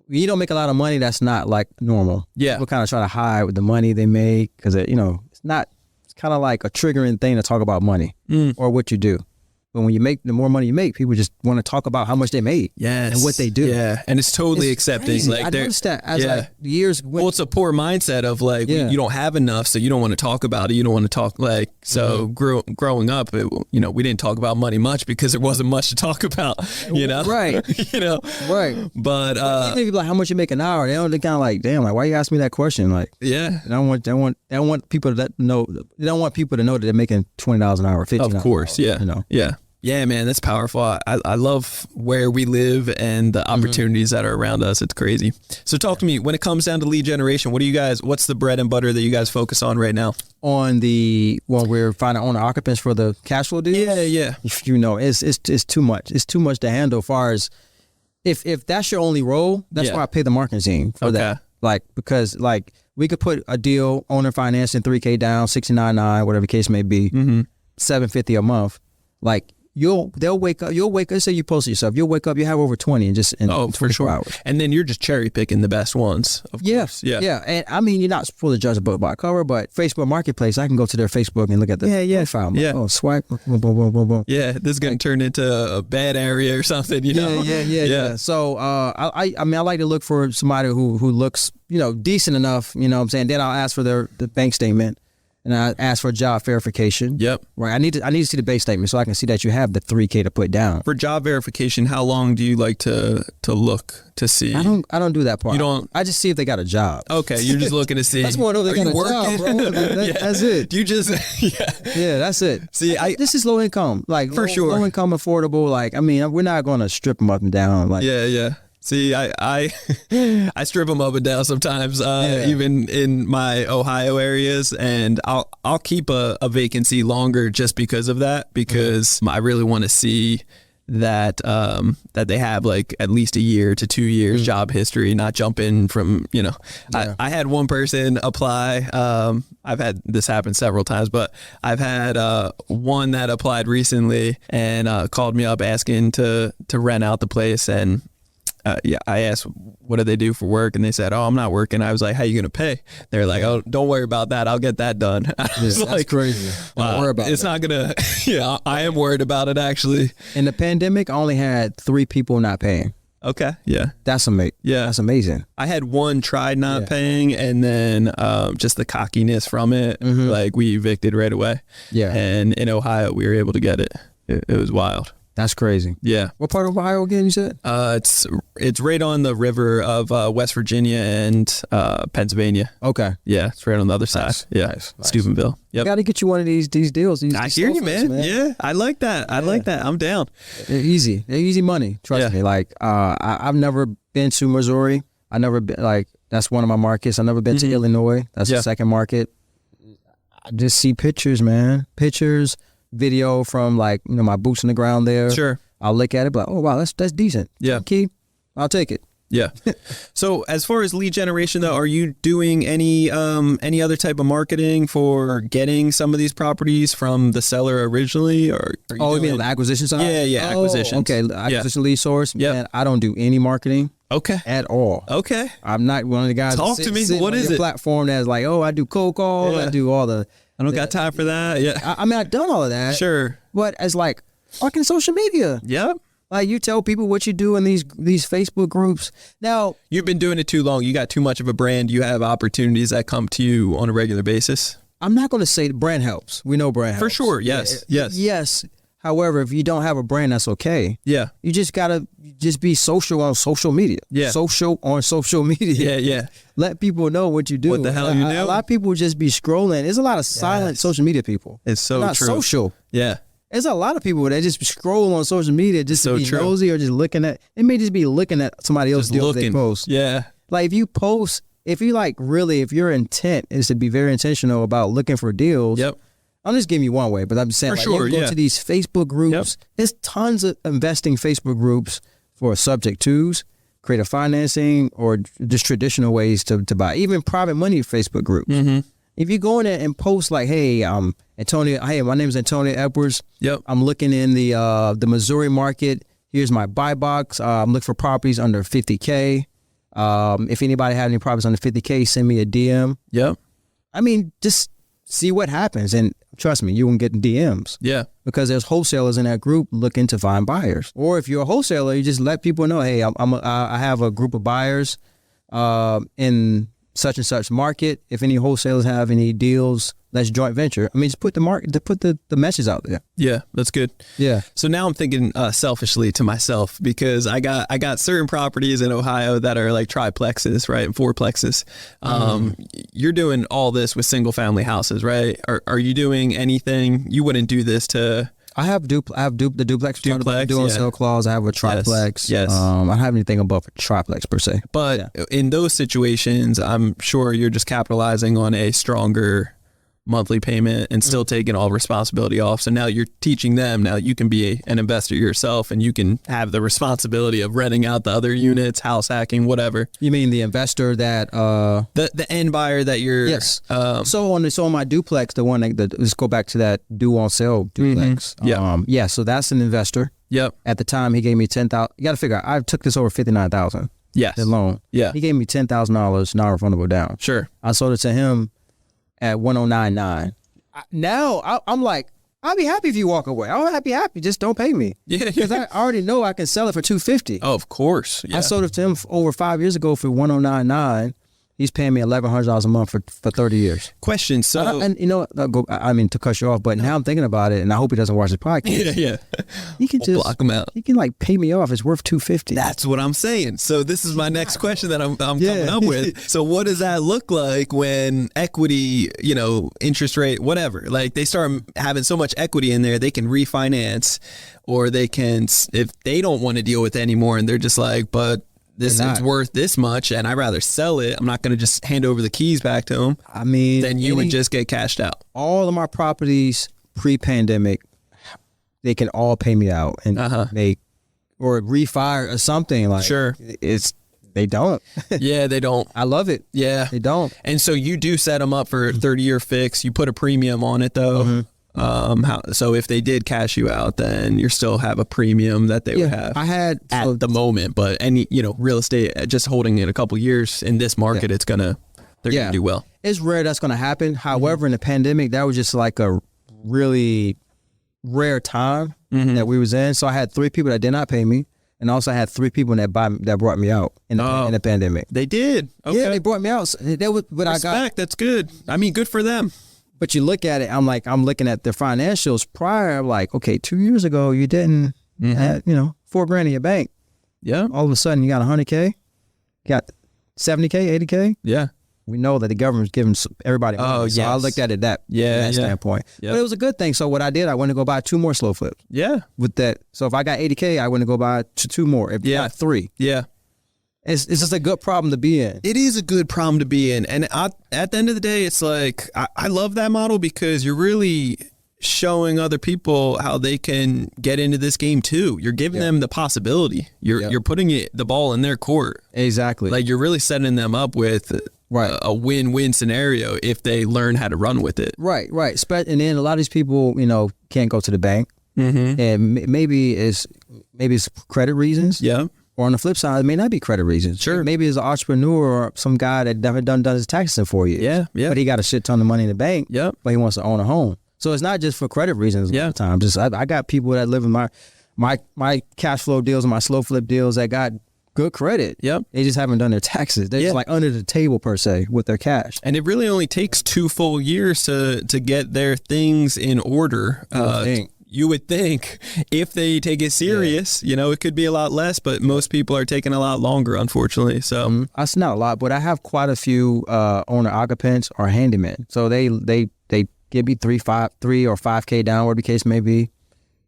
you don't make a lot of money, that's not like normal. Yeah. People kind of try to hide with the money they make because, it's kind of like a triggering thing to talk about money or what you do. But when the more money you make, people just want to talk about how much they made and what they do. Yeah, and it's totally accepting. Crazy. Like, I noticed that as like years went. Well, it's a poor mindset of like, you don't have enough, so you don't want to talk about it. You don't want to talk like, so growing up, we didn't talk about money much because there wasn't much to talk about, Right. Right. But, even if you're like, how much you make an hour? They kind of like, damn, like, why you ask me that question? Like, yeah. They don't want people to know, they don't want people to know that they're making $20 an hour, $15 Of course, an hour, Yeah. Yeah, man, that's powerful. I love where we live and the opportunities that are around us. It's crazy. So talk to me, when it comes down to lead generation, what's the bread and butter that you guys focus on right now? We're finding owner occupants for the cash flow deals. Yeah. It's too much. It's too much to handle as far as if that's your only role, that's why I pay the marketing team for that. Like, because like we could put a deal, owner financing, $3K down, $69.9, whatever the case may be, $750 a month. Like, you'll wake up, say you posted yourself, you'll wake up, you have over 20 in 24 hours. And then you're just cherry picking the best ones, of course. Yeah. And I mean, you're not supposed to judge a book by cover, but Facebook Marketplace, I can go to their Facebook and look at the profile. Oh, swipe, boom, boom, boom, boom. Yeah, this is going to turn into a bad area or something, Yeah. So I like to look for somebody who looks, decent enough, what I'm saying? Then I'll ask for the bank statement. And I ask for job verification. Yep. Right. I need to see the base statement so I can see that you have the $3K to put down. For job verification, how long do you like to look to see? I don't do that part. You don't? I just see if they got a job. Okay, you're just looking to see. That's more than they got a job, bro. That's it. Do you just? Yeah, that's it. See, this is low income, like for sure, low income, affordable. Like, I mean, we're not going to strip them up and down. Like, yeah. See, I strip them up and down sometimes, even in my Ohio areas, and I'll keep a vacancy longer just because of that, because I really want to see that they have like at least a year to 2 years job history, not jump in from, I had one person apply. I've had this happen several times, but I've had one that applied recently and called me up asking to rent out the place, and I asked, what do they do for work? And they said, oh, I'm not working. I was like, how you going to pay? They're like, oh, don't worry about that. I'll get that done. That's like, crazy. Don't worry about it. It's not going to, I am worried about it, actually. In the pandemic, I only had 3 people not paying. Okay. Yeah. That's amazing. Yeah. That's amazing. I had one tried not paying, and then just the cockiness from it, like we evicted right away. Yeah. And in Ohio, we were able to get it. It was wild. That's crazy. Yeah. What part of Ohio again, you said? It's right on the river of West Virginia and Pennsylvania. Okay. Yeah, it's right on the other side. Yeah. Nice. Steubenville. Yep. Got to get you one of these deals. I hear you, man. Yeah, I like that. I like that. I'm down. They're easy. They're easy money. Trust me. Like, I've never been to Missouri. I never been, like, that's one of my markets. I've never been to Illinois. That's the second market. I just see pictures, man. Video from, like, my boots on the ground there. Sure. I'll look at it, but oh wow, that's decent. Yeah. Key, I'll take it. Yeah. So as far as lead generation, though, are you doing any other type of marketing for getting some of these properties from the seller originally? Or are you You mean the acquisition side? Yeah, acquisitions. Okay, acquisition lead source. Yep. Man, I don't do any marketing. Okay. At all. Okay. I'm not one of the guys. Talk to me. What is it? Platform that's like, I do cold calls. Yeah. I do all the. I don't got time for that. Yeah. I mean, I've done all of that. Sure. But as like, fucking social media. Yep. Like you tell people what you do in these Facebook groups. Now you've been doing it too long. You got too much of a brand. You have opportunities that come to you on a regular basis. I'm not going to say the brand helps. We know brand helps. For sure. Yes. Yes. However, if you don't have a brand, that's okay. Yeah. You just gotta be social on social media. Yeah. Social on social media. Yeah. Let people know what you do. What the hell you do? A lot of people just be scrolling. There's a lot of silent social media people. It's so not true. Social. Yeah. There's a lot of people that just scroll on social media just to be true. nosy or just looking at. It may just be looking at somebody else's deals they post. Yeah. Like if you post, if your intent is to be very intentional about looking for deals. Yep. I'm just giving you one way, but I'm saying For like, sure, you can go to these Facebook groups. Yep. There's tons of investing Facebook groups for subject twos, creative financing, or just traditional ways to buy. Even private money Facebook groups. Mm-hmm. If you go in there and post like, hey, Antonio, hey, my name is Antonio Edwards. Yep. I'm looking in the Missouri market. Here's my buy box. I'm looking for properties under 50K. If anybody had any properties under 50K, send me a DM. Yep. I mean, just see what happens. And trust me, you won't get DMs. Yeah. Because there's wholesalers in that group looking to find buyers. Or if you're a wholesaler, you just let people know, hey, I have a group of buyers in such and such market. If any wholesalers have any deals, let's joint venture. I mean, just put the message out there. Yeah, that's good. Yeah. So now I'm thinking selfishly to myself, because I got certain properties in Ohio that are like triplexes, right, and fourplexes. You're doing all this with single family houses, right? Are you doing anything? You wouldn't do this to. I have the duplex. Duplex, sale clause. I have a triplex. Yes. I don't have anything above a triplex per se. But in those situations, I'm sure you're just capitalizing on a stronger monthly payment and still taking all responsibility off. So now you're teaching them. Now you can be an investor yourself, and you can have the responsibility of renting out the other units, house hacking, whatever. You mean the investor that the end buyer that you're. Yes. So on my duplex, the one that let's go back to that due on sale duplex. Mm-hmm. Yeah. So that's an investor. Yep. At the time, he gave me $10,000. You got to figure out. I took this over $59,000. Yes. The loan. Yeah. He gave me $10,000 non-refundable down. Sure. I sold it to him at 109.9. Now I'm like, I'll be happy if you walk away. I'll be happy. Just don't pay me. Yeah. Because I already know I can sell it for $250. Oh, of course. Yeah. I sold it to him over 5 years ago for 109.9. He's paying me $1,100 a month for 30 years. Question. So, and you know, I mean to cut you off, but now I'm thinking about it, and I hope he doesn't watch the podcast. yeah. He can just block him out. He can like pay me off. It's worth $250. That's what I'm saying. So this is my next question that I'm coming up with. So what does that look like when equity, interest rate, whatever, like they start having so much equity in there, they can refinance, or they can, if they don't want to deal with it anymore, and they're just like, but this is worth this much, and I'd rather sell it. I'm not going to just hand over the keys back to them. I mean, then you would just get cashed out. All of my properties pre-pandemic, they can all pay me out and make or refire or something like. Sure, they don't. Yeah, they don't. I love it. Yeah, they don't. And so you do set them up for a 30-year fix. You put a premium on it though. Mm-hmm. So if they did cash you out, then you still have a premium that they would have. I had at the moment, but any real estate, just holding it a couple years in this market, they're gonna do well. It's rare that's gonna happen. However, in the pandemic, that was just like a really rare time that we was in. So I had 3 people that did not pay me, and also I had 3 people that brought me out in the pandemic. They did. Okay. Yeah, they brought me out. That was what I got. That's good. I mean, good for them. But you look at it, I'm looking at the financials prior. I'm like, okay, 2 years ago you didn't have, $4,000 in your bank. Yeah. All of a sudden you got 100K, got 70K, 80K. Yeah. We know that the government's giving everybody money. Oh, so I looked at it that standpoint. Yep. But it was a good thing. So what I did, I went to go buy 2 more slow flips. Yeah. With that. So if I got 80K, I went to go buy 2 more. If not 3. Yeah. It's just a good problem to be in. It is a good problem to be in. And at the end of the day, it's like, I love that model because you're really showing other people how they can get into this game too. You're giving them the possibility. You're putting the ball in their court. Exactly. Like you're really setting them up with a win-win scenario if they learn how to run with it. Right. And then a lot of these people, can't go to the bank, and maybe it's credit reasons. Yeah. Or on the flip side, it may not be credit reasons. Sure. Maybe it's an entrepreneur or some guy that never done his taxes in 4 years. Yeah. But he got a shit ton of money in the bank. Yep. But he wants to own a home. So it's not just for credit reasons. A lot of times. Just I got people that live in my cash flow deals and my slow flip deals that got good credit. Yep. They just haven't done their taxes. They're just like under the table per se with their cash. And it really only takes 2 full years to get their things in order. You would think if they take it serious, it could be a lot less, but most people are taking a lot longer, unfortunately. So that's not a lot, but I have quite a few owner occupants or handymen. So they give me 3 or 5K down, whatever the case may be.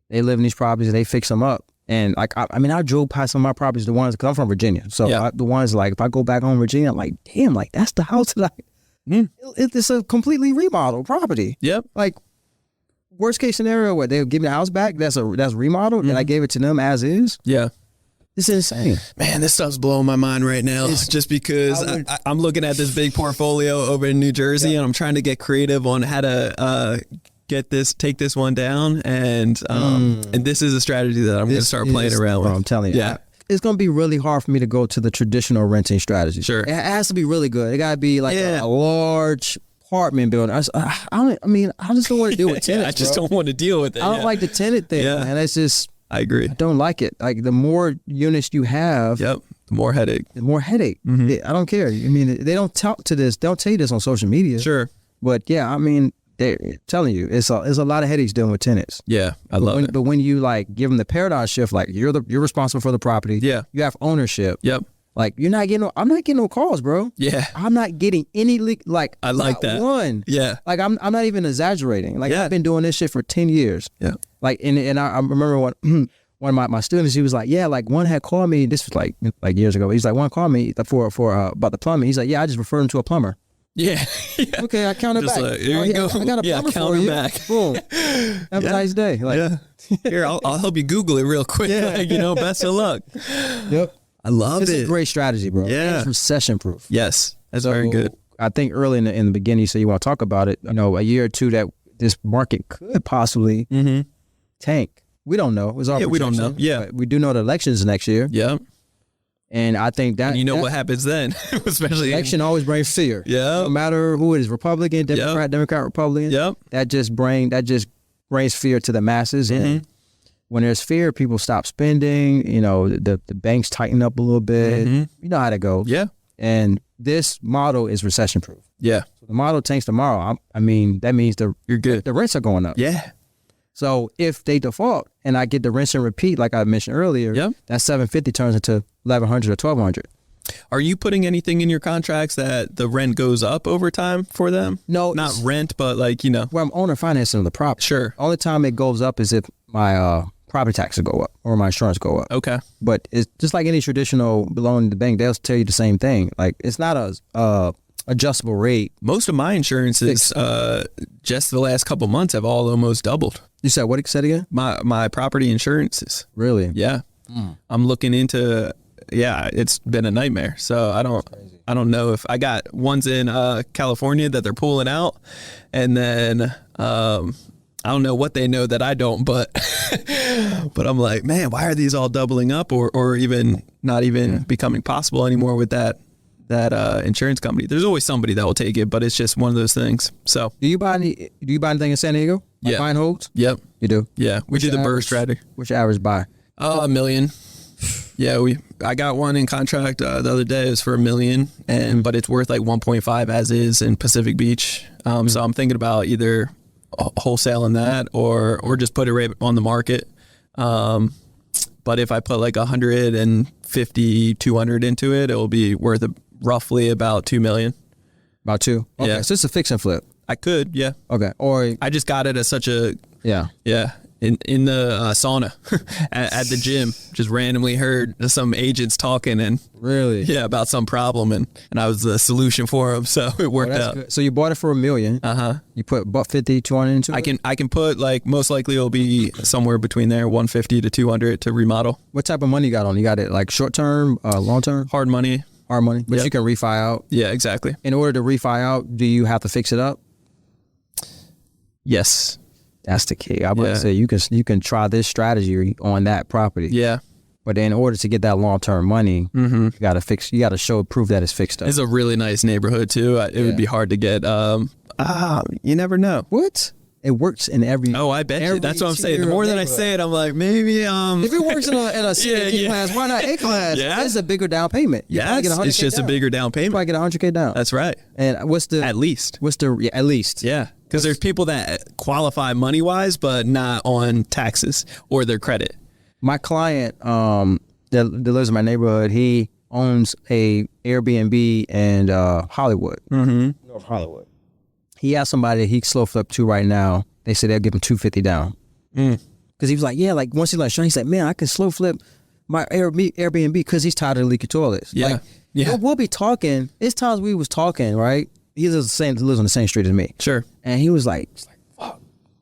They live in these properties, they fix them up. And like, I drove past some of my properties, the ones, because I'm from Virginia. So the ones like, if I go back home in Virginia, I'm like, damn, like that's the house that it's a completely remodeled property. Yep. Like, worst case scenario where they'll give me the house back, that's remodeled, and I gave it to them as is. Yeah. It's insane. Man, this stuff's blowing my mind right now. It's just because I'm looking at this big portfolio over in New Jersey, and I'm trying to get creative on how to take this one down, and this is a strategy that I'm going to start playing around with. I'm telling you. Yeah. It's going to be really hard for me to go to the traditional renting strategy. Sure. It has to be really good. It got to be like a large apartment building. I just don't want to deal with tenants. I just don't want to deal with it. I don't like the tenant thing, man. That's just, I agree. I don't like it. Like the more units you have, the more headache. The more headache. I don't care. I mean, they don't talk to this. They'll tell you this on social media. Sure. But yeah, I mean, they're telling you it's a lot of headaches dealing with tenants. Yeah, I love it. But when you like give them the paradigm shift, like you're responsible for the property. Yeah. You have ownership. Yep. Like I'm not getting no calls, bro. Yeah. I'm not getting any I like that. One. Yeah. Like I'm not even exaggerating. Like I've been doing this shit for 10 years. Yeah. Like and I remember one of my students, he was like, yeah, like one had called me, this was like years ago. He's like, one called me for about the plumbing. He's like, yeah, I just referred him to a plumber. Yeah. Okay, I counted back. Like, here you go. I got a plumber for you. Back. Boom. Have a nice day. Like, Here, I'll help you Google it real quick. Best of luck. Yep. I love it. It's a great strategy, bro. Yeah. It's recession proof. Yes. That's very good. I think early in the beginning, you said you want to talk about it, a year or two that this market could possibly tank. We don't know. It's our we don't know. Yeah. But we do know the elections next year. Yeah. And I think that... And what happens then? Especially... Election always brings fear. Yeah. No matter who it is, Republican, Democrat, Republican. Yep. That just brings fear to the masses. And when there's fear, people stop spending. The banks tighten up a little bit. You know how that goes. Yeah. And this model is recession proof. Yeah. So the model tanks tomorrow. That means you're good. The rents are going up. Yeah. So if they default and I get the rinse and repeat, like I mentioned earlier, that $750 turns into $1,100 or $1,200. Are you putting anything in your contracts that the rent goes up over time for them? No, not rent, but Well, I'm owner financing the property. Sure. Only time it goes up is if my property taxes go up or my insurance go up. Okay. But it's just like any traditional belonging to the bank. They'll tell you the same thing. Like it's not a adjustable rate. Most of my insurances, just the last couple months, have all almost doubled. You said what? You said again? My property insurances. Really? Yeah. I'm looking into. Yeah, it's been a nightmare. So I don't know if I got ones in California that they're pulling out, and then I don't know what they know that I don't, but I'm like, man, why are these all doubling up or even not even becoming possible anymore with that insurance company? There's always somebody that will take it, but it's just one of those things. So do you buy anything in San Diego? Like buying holds? Yep. You do? Yeah. We do the burr strategy. What's your average buy? $1 million. Yeah, I got one in contract the other day. It was for $1 million, but it's worth like 1.5 as is in Pacific Beach. So I'm thinking about either wholesaling that or just put it right on the market. But if I put like 150, 200 into it, it will be worth roughly about $2 million. About $2. Okay, so it's a fix and flip. I could, yeah. Okay, or I just got it as such a yeah. in the sauna at the gym. Just randomly heard some agents talking and Really? yeah, about some problem, and I was the solution for them, so it worked out. Good. So you bought it for $1 million. You put about 50, 200 into it? I can put like most likely it'll be somewhere between there, 150 to 200 to remodel. What type of money you got on? You got it like short term, long term? Hard money. Hard money, but Yep. you can refi out. Yeah, exactly. In order to refi out, do you have to fix it up? Yes. That's the key. I would say you can try this strategy on that property. Yeah. But in order to get that long term money, you gotta show proof that it's fixed up. It's a really nice neighborhood too. It would be hard to get. You never know. What? It works in every. Oh, I bet you. That's what I'm saying. The more that I say it, I'm like, maybe. If it works in a C class, why not A class? Yeah. It's a bigger down payment. Yes, it's just a bigger down You payment. probably get 100K down. That's right. And what's the At least. at least? Yeah. Because there's people that qualify money wise, but not on taxes or their credit. My client that lives in my neighborhood, he owns a Airbnb in Hollywood. North Hollywood. He has somebody that he slow flip to right now. They said they'll give him $250 down. Because he was like, yeah, like once he's like, he said, man, I can slow flip my Airbnb because he's tired of leaky toilets. Yeah. Like, we'll be talking. It's times we was talking, right? He lives on the same street as me. Sure. And he was like, fuck.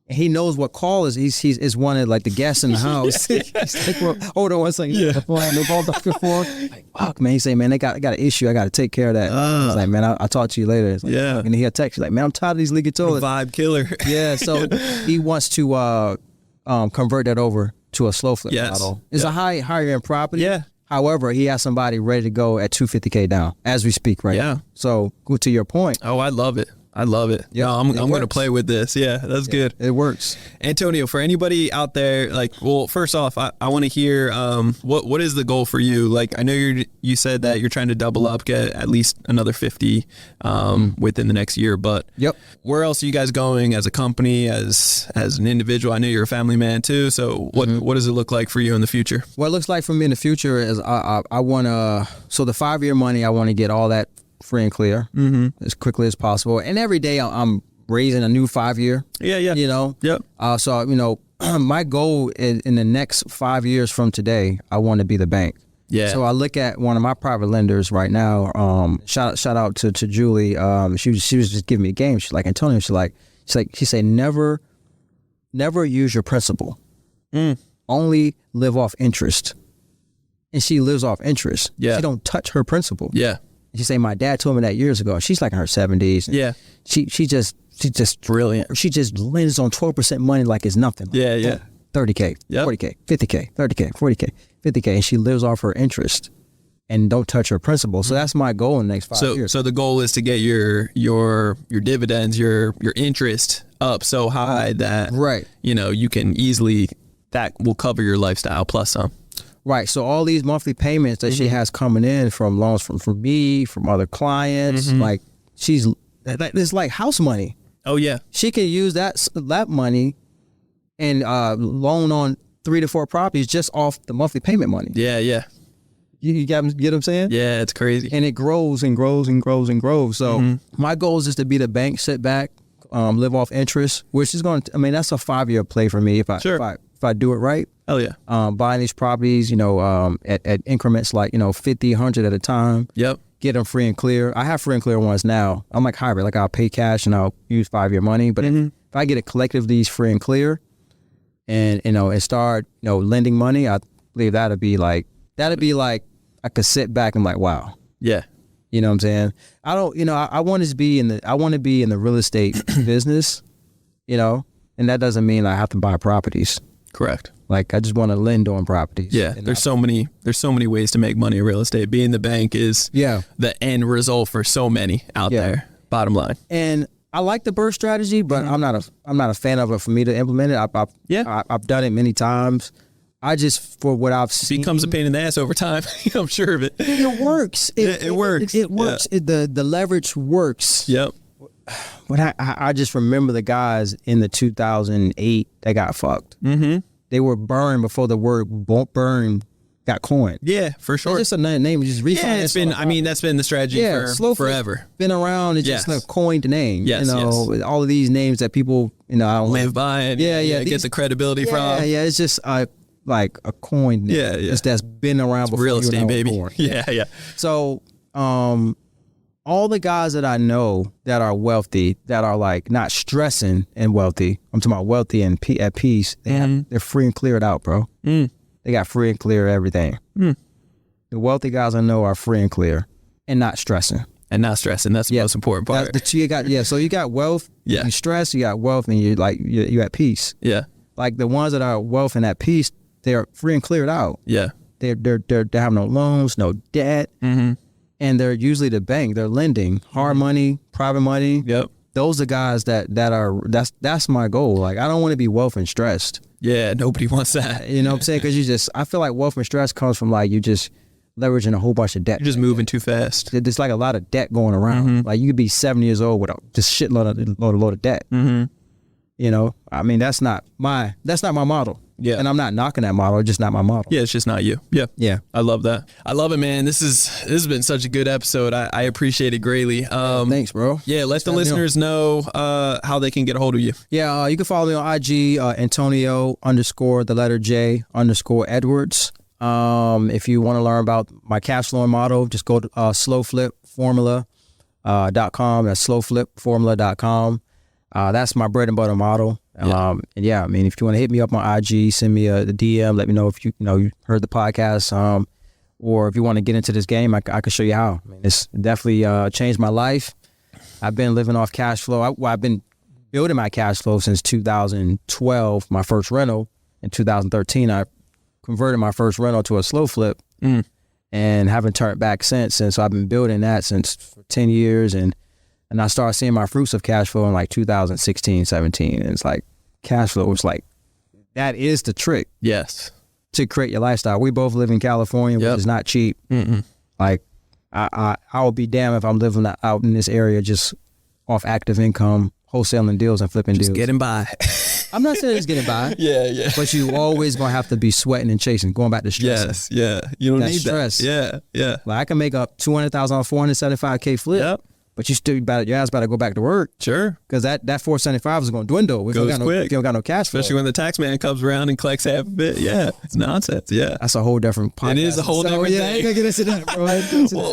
And he knows what call is. He's one of like the guests in the house. He's like, well, hold on one second. Yeah. They both up before. Like, fuck, man. He say, man, they got an issue. I got to take care of that. I was like, man, I'll talk to you later. It's like, Yeah. And he had text. He's like, man, I'm tired of these leaky toilets. Vibe killer. Yeah. So he wants to convert that over to a slow flip model. It's a higher end property. Yeah. However, he has somebody ready to go at $250K down as we speak right now. So go to your point. Oh, I love it. I love it. Yeah, I'm it going to works. play with this. Yeah, that's good. It works. Antonio, for anybody out there, like, well, first off, I want to hear what is the goal for you? Like, I know you said that you're trying to double up, get at least another 50 within the next year, but where else are you guys going as a company, as an individual? I know you're a family man too, so what does it look like for you in the future? What it looks like for me in the future is I want to, so the 5-year money, I want to get all that free and clear as quickly as possible. And every day I'm raising a new 5-year. Yeah. You know? Yep. So, you know, my goal in the next 5 years from today, I want to be the bank. Yeah. So I look at one of my private lenders right now. Shout out to Julie. She was just giving me a game. She's like, Antonio, she said, never use your principal. Only live off interest. And she lives off interest. Yeah. She don't touch her principal. Yeah. She say, my dad told me that years ago. She's like in her 70s. Yeah. She just Brilliant. She just lends on 12% money like it's nothing. Yeah. 30K, Yep. 40K, 50K, 30K, 40K, 50K, and she lives off her interest and don't touch her principal. So that's my goal in the next 5 years. So the goal is to get your dividends, your interest up so high that you know you can easily, that will cover your lifestyle plus some. Right. So all these monthly payments that she has coming in from loans from me, from other clients, like it's like house money. Oh yeah. She can use that money and loan on 3 to 4 properties just off the monthly payment money. Yeah. You get what I'm saying? Yeah, it's crazy. And it grows and grows and grows and grows. So my goal is just to be the bank, sit back, live off interest, which is going to, I mean, that's a 5-year play for me if I do it right. Hell yeah. Buying these properties, you know, at increments like, you know, 50, 100 at a time. Yep. Get them free and clear. I have free and clear ones now. I'm like hybrid, like I'll pay cash and I'll use 5-year money. But if I get a collective of these free and clear and, you know, and start, you know, lending money, I believe that'd be like I could sit back and like, wow. Yeah. You know what I'm saying? I want to be in the real estate business, you know, and that doesn't mean I have to buy properties. Correct. Like I just want to lend on properties. Yeah. There's so many ways to make money in real estate. Being the bank is the end result for so many out there. Bottom line. And I like the burst strategy, but I'm not a fan of it for me to implement it. I've done it many times. I just, for what I've seen, becomes a pain in the ass over time. I'm sure of it. It works. It works. It works. Yeah. The leverage works. Yep. But I just remember the guys in the 2008 that got fucked. They were burned before the word burn got coined. Yeah, for sure. It's just a name. Just refinance. Yeah, it's been. I mean, that's been the strategy for forever. Been around. It's just a coined name. Yes, all of these names that people I don't live by and get the credibility from. Yeah, it's just like a coined name. Yeah. Just that's been around before real estate, baby. Born. Yeah. So, all the guys that I know that are wealthy, that are like not stressing and wealthy. I'm talking about wealthy and at peace. They're free and cleared out, bro. They got free and clear everything. The wealthy guys I know are free and clear and not stressing. That's the most important part. So you got wealth, you stress, you got wealth, and you're at peace. Yeah. Like the ones that are wealth and at peace, they're free and cleared out. Yeah. They have no loans, no debt. And they're usually the bank. They're lending hard money, private money. Yep. Those are guys that's my goal. Like, I don't want to be wealth and stressed. Yeah, nobody wants that. You know what I'm saying? Because I feel like wealth and stress comes from like you just leveraging a whole bunch of debt. You're just moving too fast. There's like a lot of debt going around. Like, you could be 7 years old with just shitload of debt. You know, I mean, that's not my model. Yeah. And I'm not knocking that model. It's just not my model. Yeah, it's just not you. Yeah. Yeah. I love that. I love it, man. This has been such a good episode. I appreciate it greatly. Thanks, bro. Yeah, let the listeners know how they can get a hold of you. Yeah, you can follow me on IG, Antonio_J_Edwards. If you want to learn about my cash flowing model, just go to slowflipformula.com. That's slowflipformula.com. That's my bread and butter model. And yeah, I mean, if you want to hit me up on IG, send me a DM, let me know if you heard the podcast, or if you want to get into this game, I can show you how. I mean, it's definitely changed my life. I've been living off cash flow. I've been building my cash flow since 2012, my first rental. In 2013, I converted my first rental to a slow flip and haven't turned back since. And so I've been building that for 10 years. And I started seeing my fruits of cash flow in like 2016, 17. And it's like cash flow was like, that is the trick. Yes. To create your lifestyle. We both live in California, which is not cheap. Like, I would be damned if I'm living out in this area just off active income, wholesaling deals and flipping deals. Getting by. I'm not saying it's getting by. Yeah. But you always going to have to be sweating and chasing, going back to stress. Yes, yeah. You don't need stress. That. Yeah. Like, I can make up $200,000 on $475K flip. Yep. But your ass better go back to work. Sure. Because that 475 is going to dwindle. If you don't got no cash flow. Especially when the tax man comes around and collects half of it. Yeah. It's nonsense. Yeah. That's a whole different podcast. It is a whole different thing. I ain't going to get into that, bro.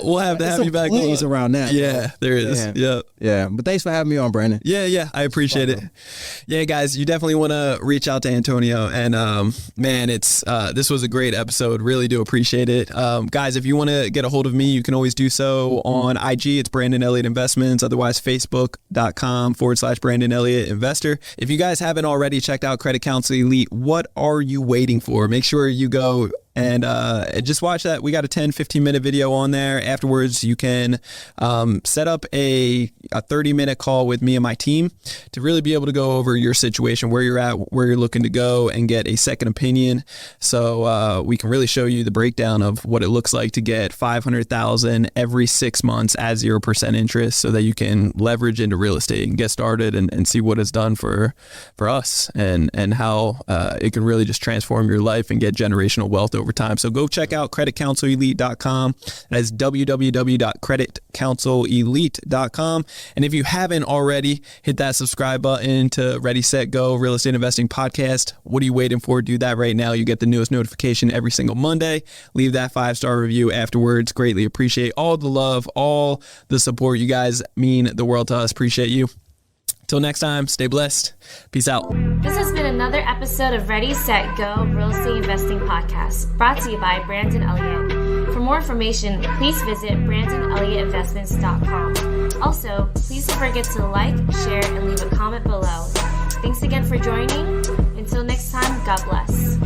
We'll have to have you back on. Around that. Yeah, there is. Yeah. But thanks for having me on, Brandon. Yeah. I appreciate it. Yeah, guys, you definitely want to reach out to Antonio. And man, this was a great episode. Really do appreciate it. Guys, if you want to get a hold of me, you can always do so on IG. It's Brandon Elliott Investments. Otherwise, Facebook.com/Brandon Elliott Investor. If you guys haven't already checked out Credit Counsel Elite, what are you waiting for? Make sure you go and just watch that. We got a 10-15 minute video on there. Afterwards, you can set up a 30-minute call with me and my team to really be able to go over your situation, where you're at, where you're looking to go, and get a second opinion. So we can really show you the breakdown of what it looks like to get $500,000 every 6 months at 0% interest, so that you can leverage into real estate and get started and see what it's done for us and how it can really just transform your life and get generational wealth over time. So go check out creditcounselelite.com. That's www.creditcounselelite.com. And if you haven't already, hit that subscribe button to Ready, Set, Go Real Estate Investing Podcast. What are you waiting for? Do that right now. You get the newest notification every single Monday. Leave that 5-star review afterwards. Greatly appreciate all the love, all the support. You guys mean the world to us. Appreciate you. Till next time, stay blessed. Peace out. This has been another episode of Ready, Set, Go Real Estate Investing Podcast, brought to you by Brandon Elliott. For more information, please visit BrandonElliottInvestments.com. Also, please don't forget to like, share, and leave a comment below. Thanks again for joining. Until next time, God bless.